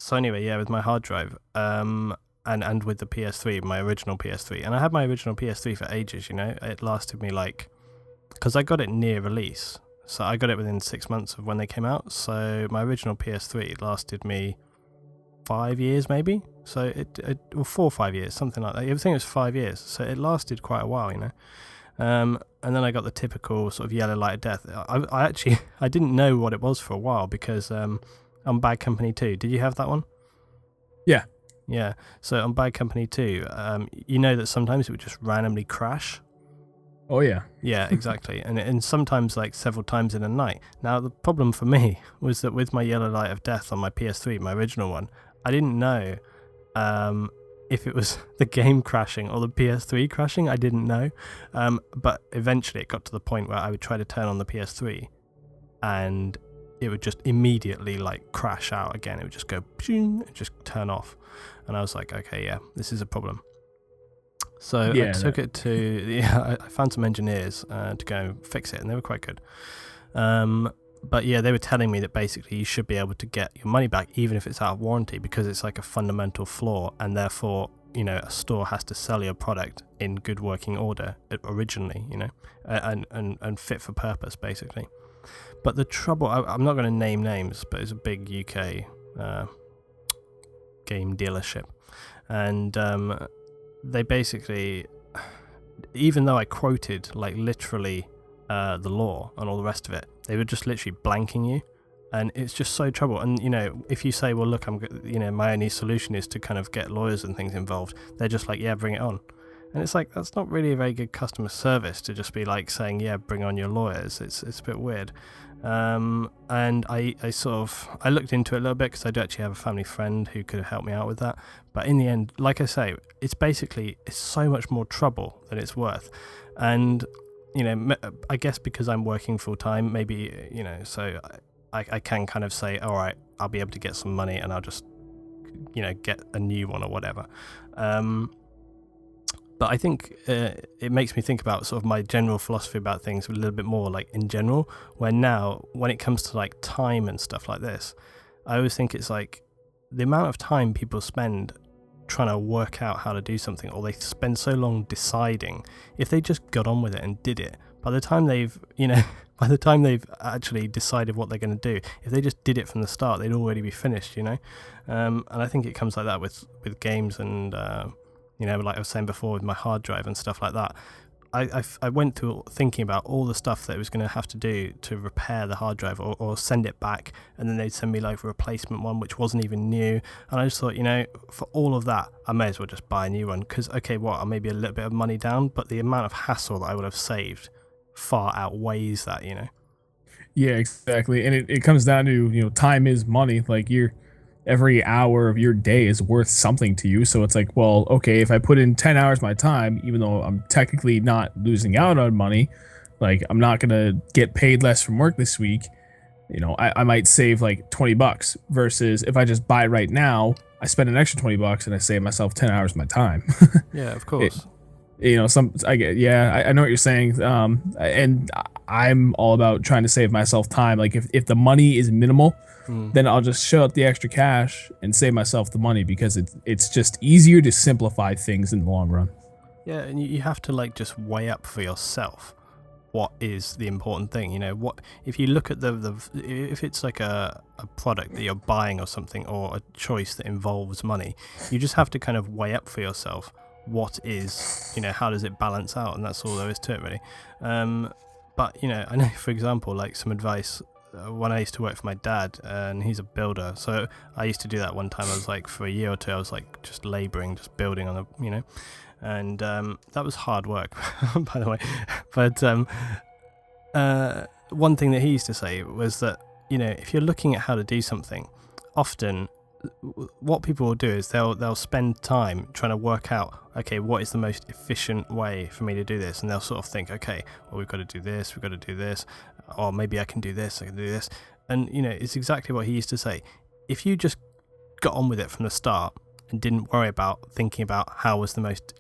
So anyway, yeah, with my hard drive, and with the PS3, my original PS3, and I had my original PS3 for ages. It lasted me because I got it near release, so I got it within 6 months of when they came out. So my original PS3 lasted me 5 years, maybe. So or 4 or 5 years, something like that. I think it was 5 years. So it lasted quite a while. And then I got the typical sort of yellow light of death. I actually I didn't know what it was for a while because on Bad Company 2. Did you have that one? Yeah. Yeah. So on Bad Company 2, you know that sometimes it would just randomly crash. Oh yeah. Yeah, exactly. And sometimes like several times in a night. Now the problem for me was that with my yellow light of death on my PS3, my original one, I didn't know if it was the game crashing or the PS3 crashing. I didn't know. But eventually it got to the point where I would try to turn on the PS3 and it would just immediately like crash out again. It would just go and just turn off. And I was like, okay, yeah, this is a problem. So Yeah. I took it to, I found some engineers to go and fix it, and they were quite good. But yeah, they were telling me that basically you should be able to get your money back even if it's out of warranty, because it's like a fundamental flaw, and therefore, a store has to sell your product in good working order originally, and fit for purpose, basically. But the trouble, I'm not going to name names, but it's a big UK game dealership, and they basically, even though I quoted like literally the law and all the rest of it, they were just literally blanking you, and it's just so trouble. And if you say, well, look, my only solution is to kind of get lawyers and things involved, they're just like, yeah, bring it on. And it's like, that's not really a very good customer service to just be like saying, yeah, bring on your lawyers. It's a bit weird. And I looked into it a little bit because I do actually have a family friend who could have helped me out with that. But in the end, like I say, it's so much more trouble than it's worth. And, I guess because I'm working full time, maybe, so I can kind of say, all right, I'll be able to get some money and I'll just, get a new one or whatever. But I think it makes me think about sort of my general philosophy about things a little bit more, like in general, where now when it comes to like time and stuff like this, I always think it's like the amount of time people spend trying to work out how to do something, or they spend so long deciding. If they just got on with it and did it, by the time they've actually decided what they're going to do, if they just did it from the start, they'd already be finished, and I think it comes like that with games and like I was saying before with my hard drive and stuff like that. I went through thinking about all the stuff that I was going to have to do to repair the hard drive or send it back, and then they'd send me like a replacement one which wasn't even new, and I just thought, for all of that I may as well just buy a new one, because I may be a little bit of money down, but the amount of hassle that I would have saved far outweighs that. Yeah, exactly. And it comes down to, time is money. Like every hour of your day is worth something to you. So it's like, well, okay, if I put in 10 hours of my time, even though I'm technically not losing out on money, like I'm not going to get paid less from work this week. I might save like $20 versus if I just buy it right now, I spend an extra $20 and I save myself 10 hours of my time. Yeah, of course. I know what you're saying. And I'm all about trying to save myself time. Like if the money is minimal, then I'll just show up the extra cash and save myself the money, because it's just easier to simplify things in the long run. Yeah, and you have to like just weigh up for yourself what is the important thing. What if you look at if it's like a product that you're buying or something, or a choice that involves money, you just have to kind of weigh up for yourself what is, how does it balance out, and that's all there is to it really. But I know, for example, like some advice, when I used to work for my dad, and he's a builder, so I used to do that one time. I was like, for a year or two, I was like just laboring, just building on and that was hard work by the way. But one thing that he used to say was that, if you're looking at how to do something, often what people will do is they'll spend time trying to work out, okay, what is the most efficient way for me to do this, and they'll sort of think, okay, well, we've got to do this, or maybe I can do this. And it's exactly what he used to say. If you just got on with it from the start and didn't worry about thinking about how was the most,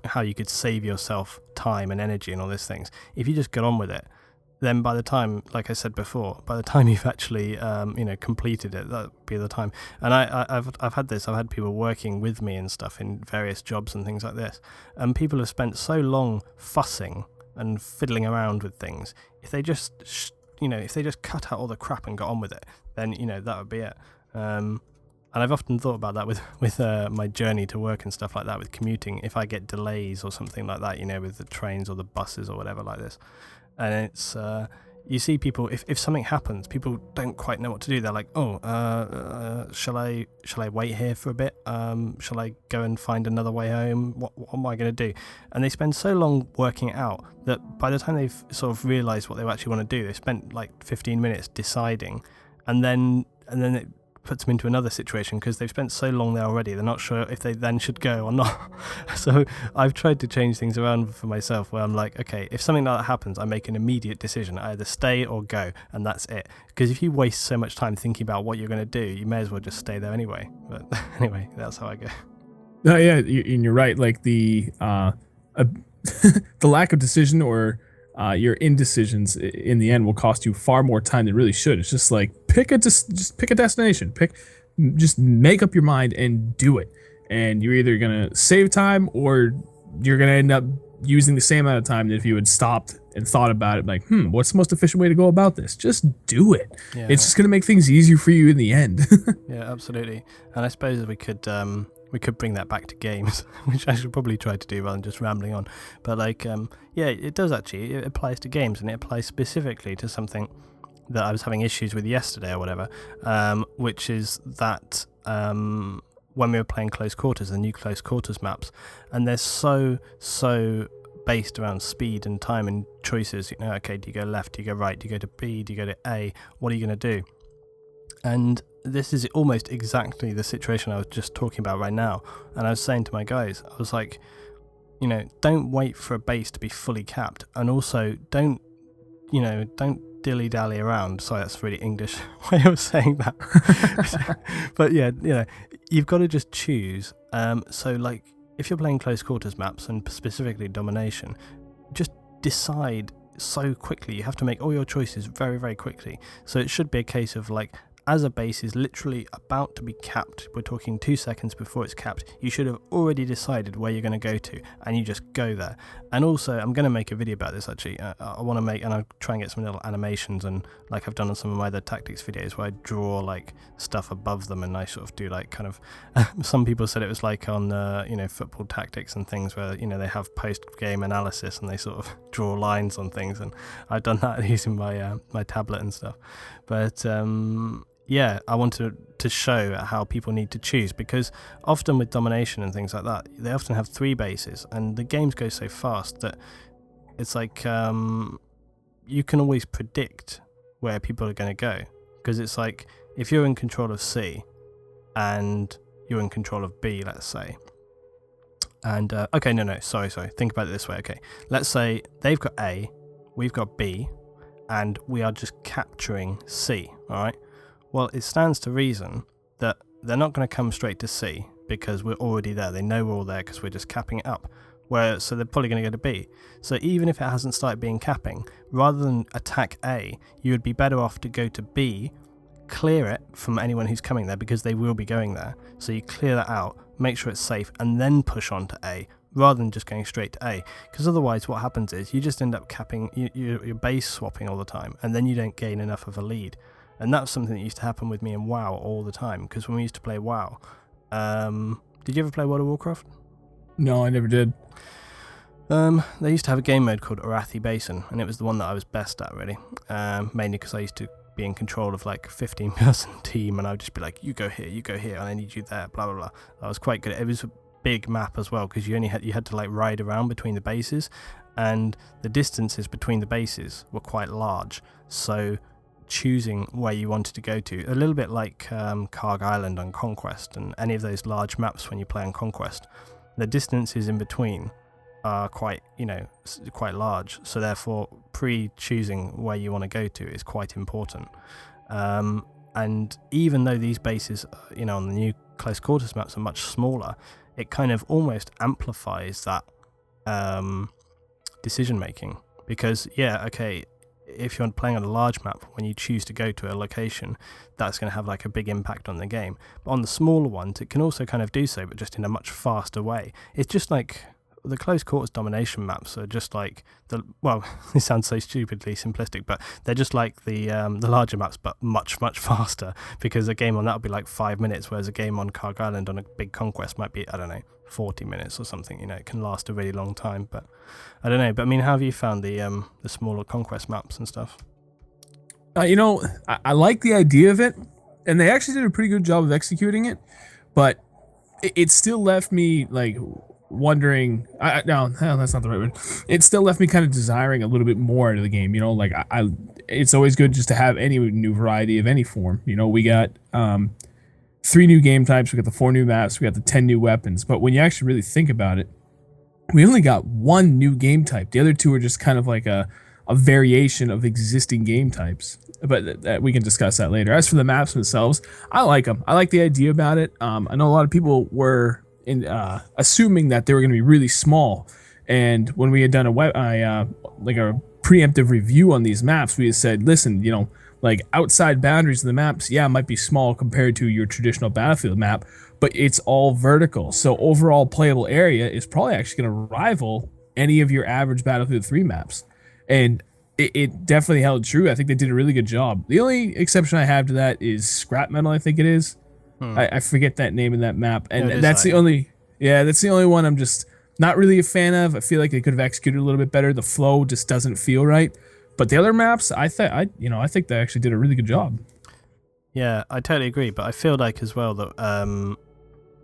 how you could save yourself time and energy and all these things, if you just got on with it, then by the time, like I said before, by the time you've actually completed it, that'd be the time. And I've had this. I've had people working with me and stuff in various jobs and things like this, and people have spent so long fussing and fiddling around with things. If they just if they just cut out all the crap and got on with it, then that would be it. And I've often thought about that with my journey to work and stuff like that, with commuting. If I get delays or something like that, with the trains or the buses or whatever like this, and it's you see people, if something happens, people don't quite know what to do. They're like, shall I wait here for a bit? Shall I go and find another way home? What am I going to do? And they spend so long working it out that by the time they've sort of realised what they actually want to do, they've spent like 15 minutes deciding, and then it puts them into another situation because they've spent so long there already. They're not sure if they then should go or not. So I've tried to change things around for myself, where I'm like, okay, if something like that happens, I make an immediate decision. I either stay or go, and that's it. Because if you waste so much time thinking about what you're going to do, you may as well just stay there anyway. But anyway, that's how I go. Yeah, and you're right. Like the the lack of decision, or your indecisions in the end, will cost you far more time than it really should. It's just like just pick a destination, just make up your mind and do it. And you're either gonna save time, or you're gonna end up using the same amount of time that if you had stopped and thought about it, like, what's the most efficient way to go about this? Just do it. Yeah. It's just gonna make things easier for you in the end. Yeah, absolutely. And I suppose we could bring that back to games, which I should probably try to do rather than just rambling on. But it does actually. It applies to games, and it applies specifically to something that I was having issues with yesterday or whatever, which is that when we were playing Close Quarters, the new Close Quarters maps, and they're so based around speed and time and choices. Okay, do you go left, do you go right, do you go to B, do you go to A, what are you going to do? And this is almost exactly the situation I was just talking about right now. And I was saying to my guys, I was like, don't wait for a base to be fully capped, and also don't dilly-dally around. Sorry, that's a really English way of saying that. But yeah, you've got to just choose. So like, if you're playing Close Quarters maps, and specifically Domination, just decide so quickly. You have to make all your choices very, very quickly. So it should be a case of like, as a base is literally about to be capped, we're talking 2 seconds before it's capped, you should have already decided where you're going to go to, and you just go there. And also, I'm going to make a video about this actually. I want to make, and I'll try and get some little animations, and like I've done on some of my other tactics videos, where I draw like stuff above them, and I sort of do like kind of some people said it was like on football tactics and things, where they have post-game analysis and they sort of draw lines on things, and I've done that using my tablet and stuff. But I wanted to show how people need to choose, because often with Domination and things like that, they often have 3 bases, and the games go so fast that it's like you can always predict where people are going to go, because it's like, if you're in control of C and you're in control of B, let's say, and sorry, think about it this way. Okay, let's say they've got A, we've got B, and we are just capturing C, all right? Well, it stands to reason that they're not going to come straight to C, because we're already there. They know we're all there because we're just capping it up. So they're probably going to go to B. So even if it hasn't started being capping, rather than attack A, you would be better off to go to B, clear it from anyone who's coming there, because they will be going there. So you clear that out, make sure it's safe, and then push on to A, rather than just going straight to A. Because otherwise what happens is you just end up capping, your base swapping all the time, and then you don't gain enough of a lead. And that's something that used to happen with me in WoW all the time, because when we used to play WoW, did you ever play World of Warcraft? No, I never did. They used to have a game mode called Arathi Basin, and it was the one that I was best at, really. Mainly because I used to be in control of like a 15-person team, and I would just be like, you go here, and I need you there, blah blah blah. I was quite good. It was a big map as well, because you had to like ride around between the bases, and the distances between the bases were quite large. So choosing where you wanted to go to, a little bit like Karg Island on Conquest, and any of those large maps when you play on Conquest, the distances in between are quite large, so therefore pre-choosing where you want to go to is quite important. And even though these bases on the new Close Quarters maps are much smaller, it kind of almost amplifies that decision making, because if you're playing on a large map, when you choose to go to a location, that's going to have like a big impact on the game. But on the smaller ones, it can also kind of do so, but just in a much faster way. It's just like the close quarters domination maps are just like it sounds so stupidly simplistic, but they're just like the larger maps, but much faster, because a game on that would be like 5 minutes, whereas a game on Karg Island on a big conquest might be, I don't know, 40 minutes or something. It can last a really long time. But I don't know. But I mean, how have you found the smaller conquest maps and stuff? I like the idea of it, and they actually did a pretty good job of executing it, but it still left me like wondering. No, that's not the right word. It still left me kind of desiring a little bit more out of the game. Like it's always good just to have any new variety of any form. We got 3 new game types. We got the 4 new maps. We got the 10 new weapons. But when you actually really think about it, we only got 1 new game type. The other 2 are just kind of like a variation of existing game types. But we can discuss that later. As for the maps themselves, I like them. I like the idea about it. I know a lot of people were assuming that they were going to be really small. And when we had done a preemptive review on these maps, we had said, listen, like outside boundaries of the maps, it might be small compared to your traditional Battlefield map, but it's all vertical. So overall playable area is probably actually going to rival any of your average Battlefield 3 maps. And it definitely held true. I think they did a really good job. The only exception I have to that is scrap metal, I think it is. I forget that name in that map. And that's the only one I'm just not really a fan of. I feel like they could have executed a little bit better. The flow just doesn't feel right. But the other maps, I think they actually did a really good job. Yeah, I totally agree. But I feel like as well that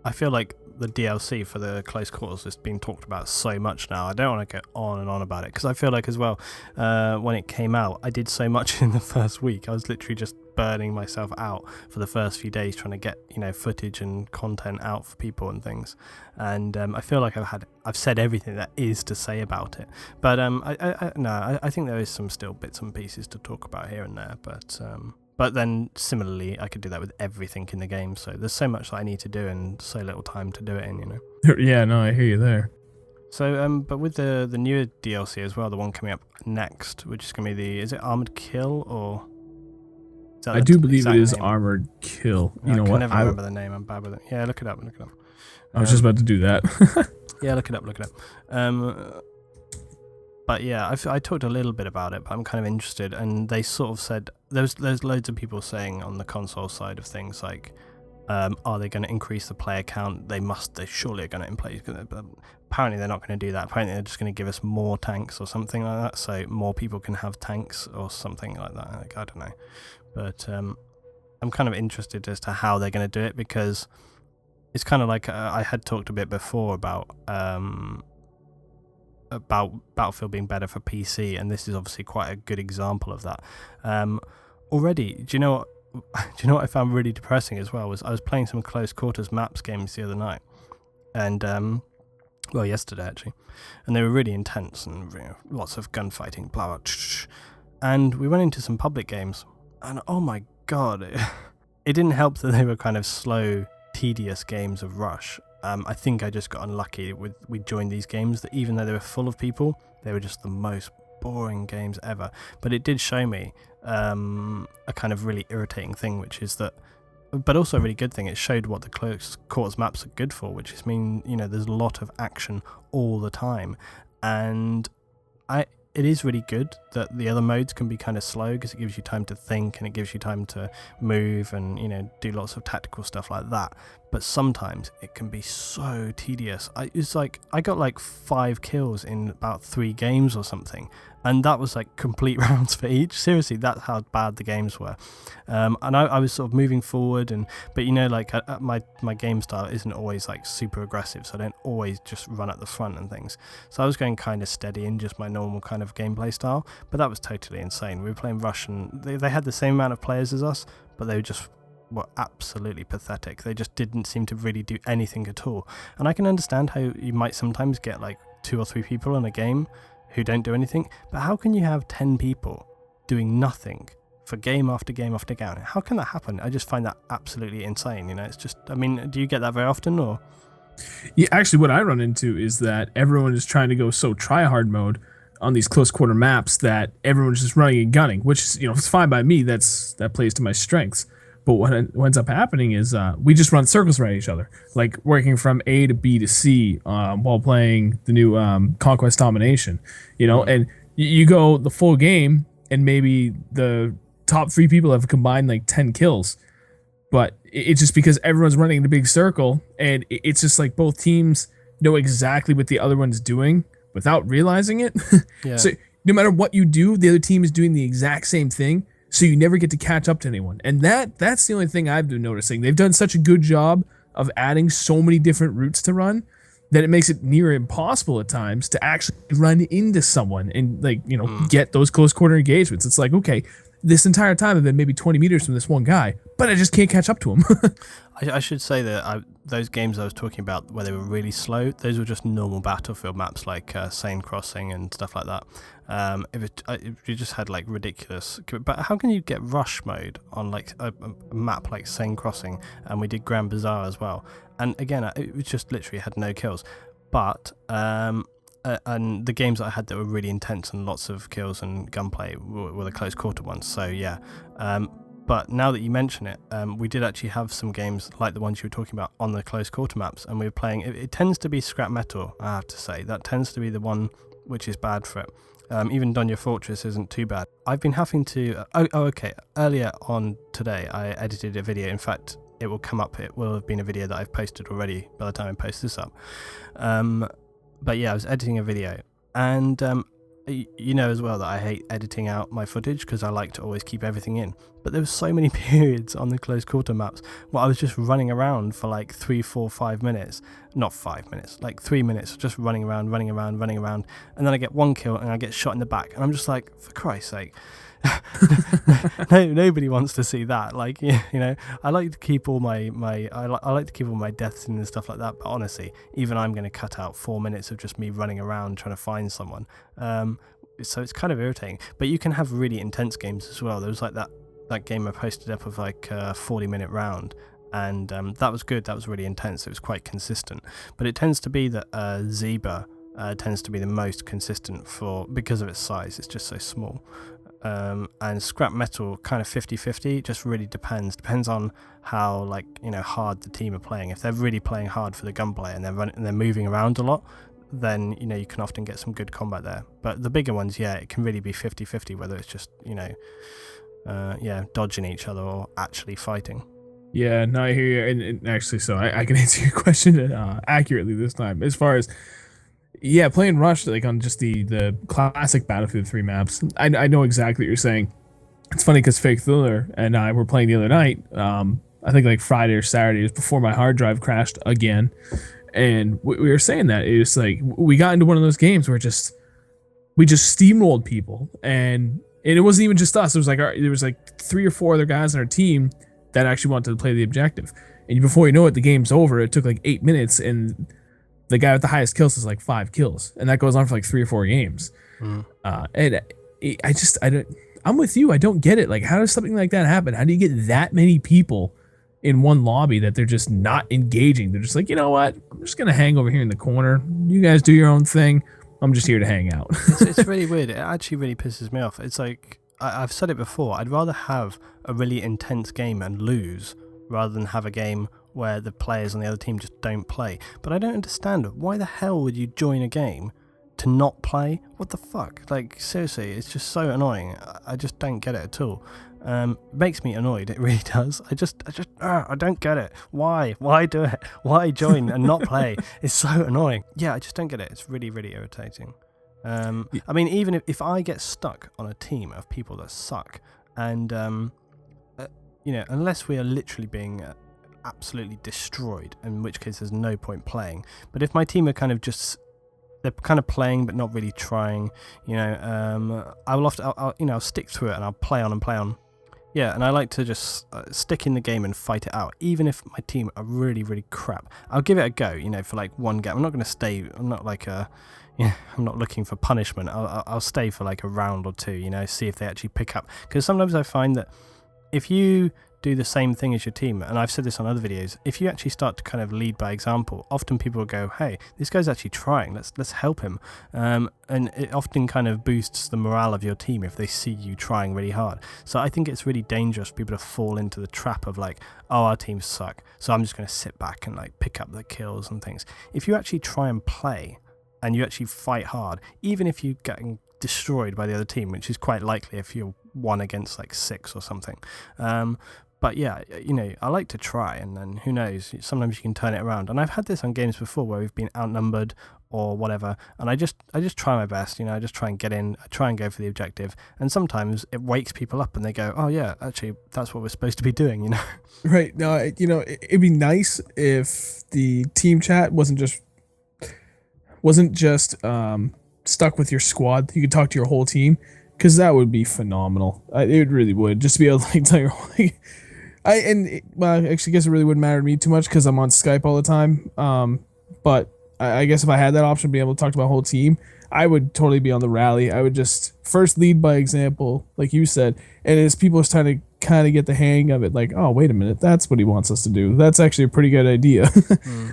I feel like the DLC for the close quarters is being talked about so much now. I don't want to go on and on about it, because I feel like as well when it came out, I did so much in the first week. I was literally just burning myself out for the first few days trying to get footage and content out for people and things. And I feel like I've said everything that is to say about it. But I think there is some still bits and pieces to talk about here and there. But then similarly, I could do that with everything in the game. So there's so much that I need to do and so little time to do it in. Yeah, no, I hear you there. So, but with the newer DLC as well, the one coming up next, which is going to be is it Armored Kill or? I do believe it is name? Armored Kill. I can never remember the name. I'm bad with it. Yeah, look it up. I was just about to do that. Yeah, look it up. But yeah, I talked a little bit about it, but I'm kind of interested. And they sort of said there's loads of people saying on the console side of things like, are they going to increase the player count? They surely are going to increase. But apparently they're not going to do that. Apparently they're just going to give us more tanks or something like that, so more people can have tanks or something like that. I don't know, but I'm kind of interested as to how they're going to do it, because it's kind of like I had talked a bit before about Battlefield being better for PC, and this is obviously quite a good example of that. Already, do you know what I found really depressing as well? Was I was playing some close quarters maps games the other night, and yesterday actually, and they were really intense and lots of gunfighting, blah blah. And we went into some public games, and oh my god, it didn't help that they were kind of slow, tedious games of Rush. I think I just got unlucky we joined these games that even though they were full of people, they were just the most boring games ever. But it did show me a kind of really irritating thing, which is that, but also a really good thing, it showed what the close quarters maps are good for, which is there's a lot of action all the time. And it is really good that the other modes can be kind of slow, because it gives you time to think and it gives you time to move and do lots of tactical stuff like that. But sometimes it can be so tedious. It's like I got like 5 kills in about 3 games or something, and that was like complete rounds for each. Seriously, that's how bad the games were. And I was sort of moving forward, but my game style isn't always like super aggressive, so I don't always just run at the front and things. So I was going kind of steady in just my normal kind of gameplay style, but that was totally insane. We were playing Russian. They had the same amount of players as us, but they were absolutely pathetic. They just didn't seem to really do anything at all. And I can understand how you might sometimes get like 2 or 3 people in a game who don't do anything, but how can you have 10 people doing nothing for game after game after game? How can that happen? I just find that absolutely insane. It's just, do you get that very often, or? Yeah, actually what I run into is that everyone is trying to go so try hard mode on these close quarter maps that everyone's just running and gunning, which is, it's fine by me. That plays to my strengths. But what ends up happening is we just run circles around each other, like working from A to B to C while playing the new Conquest Domination, and you go the full game and maybe the top 3 people have combined like 10 kills. But it's just because everyone's running in a big circle, and it's just like both teams know exactly what the other one's doing without realizing it. Yeah. So no matter what you do, the other team is doing the exact same thing. So you never get to catch up to anyone. And that's the only thing I've been noticing. They've done such a good job of adding so many different routes to run that it makes it near impossible at times to actually run into someone and get those close quarter engagements. It's like, okay, this entire time I've been maybe 20 meters from this one guy, but I just can't catch up to him. I should say that those games I was talking about where they were really slow, those were just normal battlefield maps like Sane Crossing and stuff like that. If you just had like ridiculous, but how can you get rush mode on like a map like Sane Crossing? And we did Grand Bazaar as well. And again, it was just literally had no kills. But and the games that I had that were really intense and lots of kills and gunplay were the close quarter ones. So yeah. But now that you mention it, we did actually have some games like the ones you were talking about on the close quarter maps, and we were playing. It tends to be scrap metal, I have to say. That tends to be the one which is bad for it. Even Donya Fortress isn't too bad. I've been having to. Okay. Earlier on today, I edited a video. In fact, it will come up. It will have been a video that I've posted already by the time I post this up. But yeah, I was editing a video, and you know as well that I hate editing out my footage because I like to always keep everything in. But there were so many periods on the close quarter maps where I was just running around for like 3, 4, 5 minutes. Not 5 minutes, like 3 minutes, just running around. And then I get one kill and I get shot in the back. And I'm just like, for Christ's sake. Nobody wants to see that. Like, I like to keep all my I like to keep all my deaths in and stuff like that. But honestly, even I'm going to cut out 4 minutes of just me running around trying to find someone. So it's kind of irritating. But you can have really intense games as well. There was like that game I posted up of like a 40-minute round. And that was good. That was really intense. It was quite consistent. But it tends to be that Zebra tends to be the most consistent because of its size. It's just so small. And scrap metal kind of 50-50, just really depends on how hard the team are playing. If they're really playing hard for the gunplay and they're moving around a lot, then you can often get some good combat there. But the bigger ones, yeah, it can really be 50-50, whether it's just dodging each other or actually fighting. Yeah, no, I hear you. And actually, so I can answer your question accurately this time. As far as playing Rush like on just the classic Battlefield 3 maps, I know exactly what you're saying. It's funny because Fake Thriller and I were playing the other night. I think like Friday or Saturday, it was before my hard drive crashed again, and we were saying that it was like we got into one of those games where we just steamrolled people, and it wasn't even just us. It was like there was like 3 or 4 other guys on our team that actually wanted to play the objective, and before you know it, the game's over. It took like 8 minutes, and the guy with the highest kills is like 5 kills, and that goes on for like 3 or 4 games. And I'm with you. I don't get it. Like, how does something like that happen? How do you get that many people in one lobby that they're just not engaging? They're just like, you know what? I'm just gonna hang over here in the corner. You guys do your own thing. I'm just here to hang out. It's really weird. It actually really pisses me off. It's like I've said it before. I'd rather have a really intense game and lose rather than have a game where the players on the other team just don't play. But I don't understand, why the hell would you join a game to not play? What the fuck? Like, seriously, it's just so annoying. I just don't get it at all. It makes me annoyed, it really does. I don't get it. Why do it? Why join and not play? It's so annoying. Yeah, I just don't get it. It's really, really irritating. I mean, even if I get stuck on a team of people that suck, and unless we are literally being absolutely destroyed, in which case there's no point playing. But if my team are they're kind of playing but not really trying, I'll stick through it and I'll play on. Yeah, and I like to just stick in the game and fight it out, even if my team are really, really crap. I'll give it a go, for like one game. I'm not going to stay. I'm not like I'm not looking for punishment. I'll stay for like a round or two, see if they actually pick up. Because sometimes I find that if you do the same thing as your team, and I've said this on other videos, if you actually start to kind of lead by example, often people will go, hey, this guy's actually trying, let's help him, and it often kind of boosts the morale of your team if they see you trying really hard. So I think it's really dangerous for people to fall into the trap of like, oh, our teams suck, so I'm just going to sit back and like pick up the kills and things. If you actually try and play and you actually fight hard, even if you're getting destroyed by the other team, which is quite likely if you're 1 against like 6 or something, but yeah, you know, I like to try, and then who knows, sometimes you can turn it around. And I've had this on games before where we've been outnumbered or whatever, and I just try my best, you know, I just try and get in, I try and go for the objective, and sometimes it wakes people up and they go, oh yeah, actually that's what we're supposed to be doing, you know. Right. No, you know, it'd be nice if the team chat wasn't just stuck with your squad. You could talk to your whole team, because that would be phenomenal. It really would, just to be able to like tell your whole, like, well, actually, I guess it really wouldn't matter to me too much because I'm on Skype all the time. But I guess if I had that option, being able to talk to my whole team, I would totally be on the rally. I would just first lead by example, like you said, and as people are starting to kind of get the hang of it, like, oh, wait a minute, that's what he wants us to do. That's actually a pretty good idea.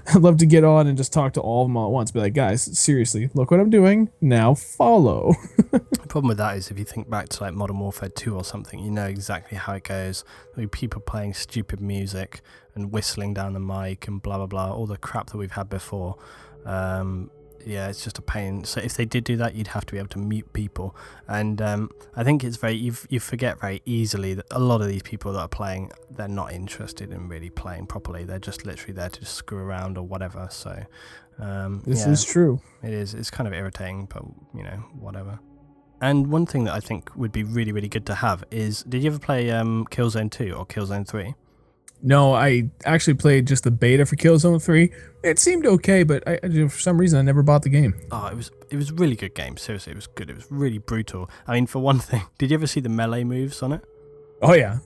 I'd love to get on and just talk to all of them all at once. Be like, guys, seriously, look what I'm doing. Now follow. The problem with that is if you think back to like Modern Warfare 2 or something, you know exactly how it goes. There'll be people playing stupid music and whistling down the mic and blah, blah, blah, all the crap that we've had before. Yeah, it's just a pain. So if they did do that, you'd have to be able to mute people. And I think it's very, you forget very easily that a lot of these people that are playing, they're not interested in really playing properly. They're just literally there to just screw around or whatever. So this is true. It is. It's kind of irritating, but you know, whatever. And one thing that I think would be really, really good to have is, did you ever play Killzone 2 or Killzone 3? No, I actually played just the beta for Killzone 3. It seemed okay, but for some reason I never bought the game. Oh, it was a really good game. Seriously, it was good. It was really brutal. I mean, for one thing, did you ever see the melee moves on it? Oh, yeah.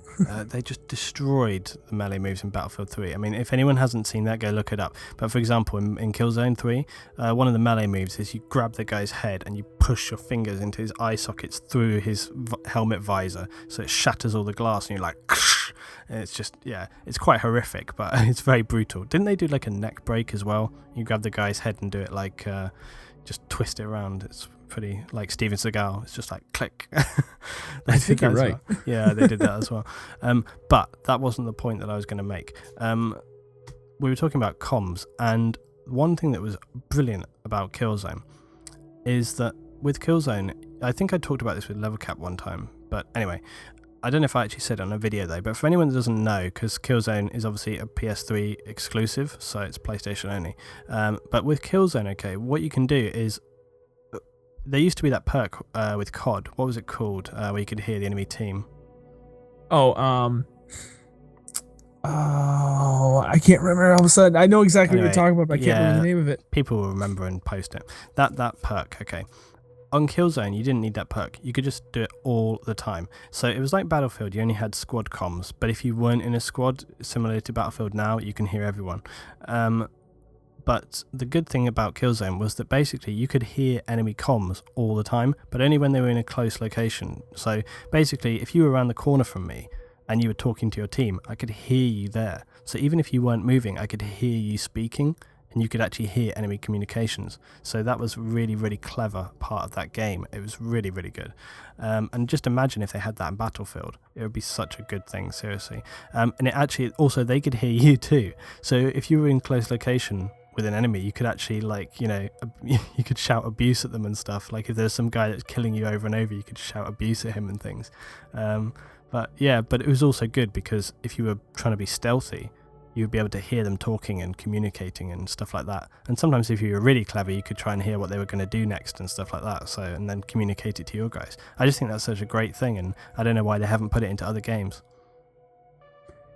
They just destroyed the melee moves in Battlefield 3. I mean, if anyone hasn't seen that, go look it up. But for example, in Killzone 3, one of the melee moves is you grab the guy's head and you push your fingers into his eye sockets through his helmet visor, so it shatters all the glass, and you're like, and it's just, yeah, it's quite horrific, but it's very brutal. Didn't they do like a neck break as well? You grab the guy's head and do it like, just twist it around. It's pretty like Steven Seagal. It's just like click. I think you're right. Well. Yeah, they did that as well. But that wasn't the point that I was going to make. We were talking about comms, and one thing that was brilliant about Killzone is that with Killzone, I think I talked about this with Level Cap one time, but anyway, I don't know if I actually said it on a video though, but for anyone that doesn't know, because Killzone is obviously a PS3 exclusive, so it's PlayStation only. But with Killzone, okay, what you can do is, there used to be that perk with COD. What was it called? Where you could hear the enemy team. I can't remember all of a sudden. I know exactly what you're talking about, but I can't remember the name of it. People will remember and post it. That perk, okay. On Killzone, you didn't need that perk. You could just do it all the time. So it was like Battlefield. You only had squad comms, but if you weren't in a squad, similar to Battlefield now, you can hear everyone. But the good thing about Killzone was that basically you could hear enemy comms all the time, but only when they were in a close location. So basically, if you were around the corner from me and you were talking to your team, I could hear you there. So even if you weren't moving, I could hear you speaking, and you could actually hear enemy communications. So that was really, really clever part of that game. It was really, really good. And just imagine if they had that in Battlefield. It would be such a good thing, seriously. And it actually, also, they could hear you too. So if you were in close location with an enemy, you could actually, like, you know, you could shout abuse at them and stuff. Like if there's some guy that's killing you over and over, you could shout abuse at him and things. But yeah, but it was also good because if you were trying to be stealthy, you would be able to hear them talking and communicating and stuff like that. And sometimes if you were really clever, you could try and hear what they were going to do next and stuff like that. So, and then communicate it to your guys. I just think that's such a great thing, and I don't know why they haven't put it into other games.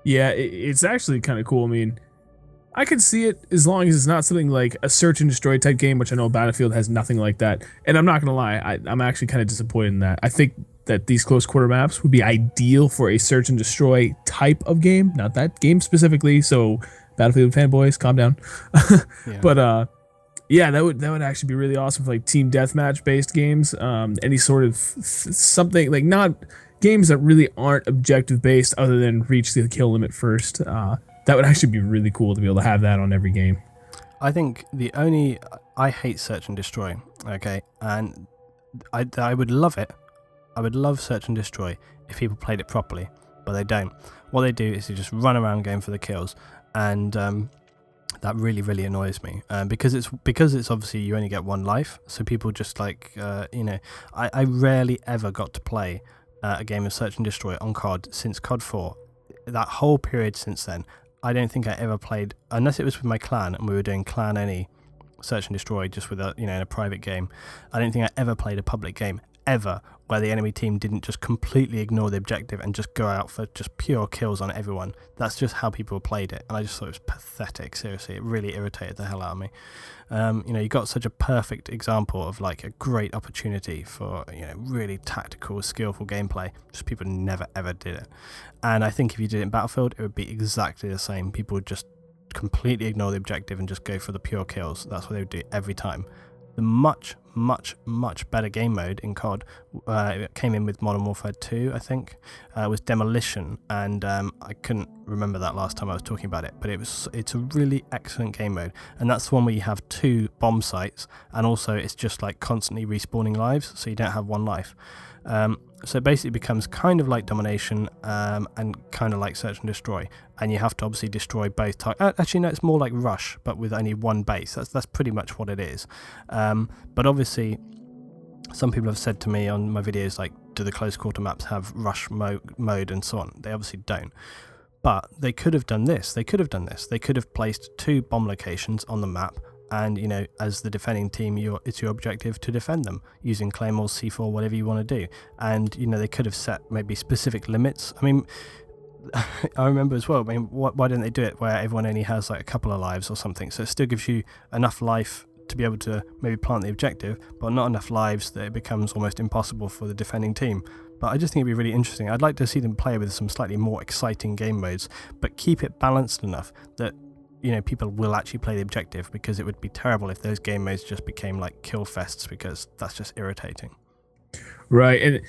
Yeah, it's actually kind of cool. I mean, I could see it as long as it's not something like a search and destroy type game, which I know Battlefield has nothing like that. And I'm not going to lie, I'm actually kind of disappointed in that. I think that these close quarter maps would be ideal for a search and destroy type of game, not that game specifically. So Battlefield fanboys, calm down. Yeah. But yeah, that would actually be really awesome for like team deathmatch based games. Any sort of something like not games that really aren't objective based, other than reach the kill limit first. That would actually be really cool to be able to have that on every game. I think I hate search and destroy. Okay, and I would love it. I would love search and destroy if people played it properly, but they don't. What they do is they just run around going for the kills, and that really annoys me. Because it's obviously you only get one life, so people just like I rarely ever got to play a game of search and destroy on COD since COD 4. That whole period since then, I don't think I ever played, unless it was with my clan and we were doing clan any search and destroy just with in a private game. I don't think I ever played a public game ever where the enemy team didn't just completely ignore the objective and just go out for just pure kills on everyone. That's just how people played it, and I just thought it was pathetic. Seriously, it really irritated the hell out of me. You got such a perfect example of like a great opportunity for really tactical, skillful gameplay. Just people never ever did it, and I think if you did it in Battlefield, it would be exactly the same. People would just completely ignore the objective and just go for the pure kills. That's what they would do every time. The much better game mode in COD it came in with Modern Warfare 2, I think, was Demolition, and I couldn't remember that last time I was talking about it, but it's a really excellent game mode, and that's the one where you have 2 bomb sites, and also it's just like constantly respawning lives, so you don't have one life. So it basically becomes kind of like Domination and kind of like Search and Destroy, and you have to obviously destroy both actually no, it's more like Rush, but with only one base. That's pretty much what it is. But obviously some people have said to me on my videos, like, do the close quarter maps have Rush mode and so on? They obviously don't. But they could have done this. They could have placed 2 bomb locations on the map, and as the defending team, it's your objective to defend them using claymores, C4, whatever you want to do. And they could have set maybe specific limits. I mean, I remember as well, I mean, why didn't they do it where everyone only has like a couple of lives or something, so it still gives you enough life to be able to maybe plant the objective, but not enough lives that it becomes almost impossible for the defending team. But I just think it'd be really interesting. I'd like to see them play with some slightly more exciting game modes, but keep it balanced enough that people will actually play the objective, because it would be terrible if those game modes just became like kill fests, because that's just irritating. Right, and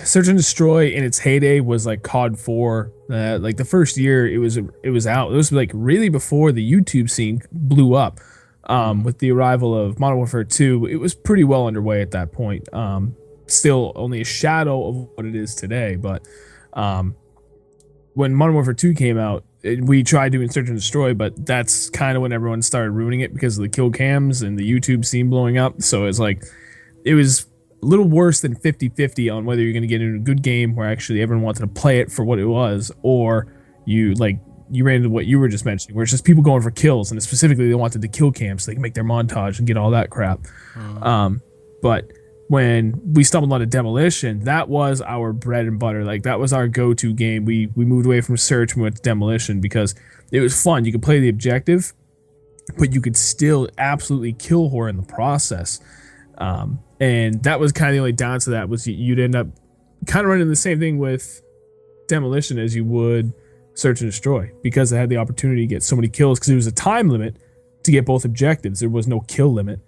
Search and Destroy in its heyday was like COD 4. Like the first year it was out. It was like really before the YouTube scene blew up. With the arrival of Modern Warfare 2, it was pretty well underway at that point. Still only a shadow of what it is today, but when Modern Warfare 2 came out, we tried doing Search and Destroy, but that's kind of when everyone started ruining it because of the kill cams and the YouTube scene blowing up. So it's like, it was a little worse than 50-50 on whether you're going to get into a good game where actually everyone wanted to play it for what it was, or you ran into what you were just mentioning, where it's just people going for kills, and specifically they wanted the kill cams so they can make their montage and get all that crap. But when we stumbled on a Demolition, that was our bread and butter. Like, that was our go-to game. We moved away from Search and went to Demolition because it was fun. You could play the objective, but you could still absolutely kill whore in the process. And that was kind of the only down to that, was you'd end up kind of running the same thing with Demolition as you would Search and Destroy, because they had the opportunity to get so many kills, because there was a time limit to get both objectives. There was no kill limit.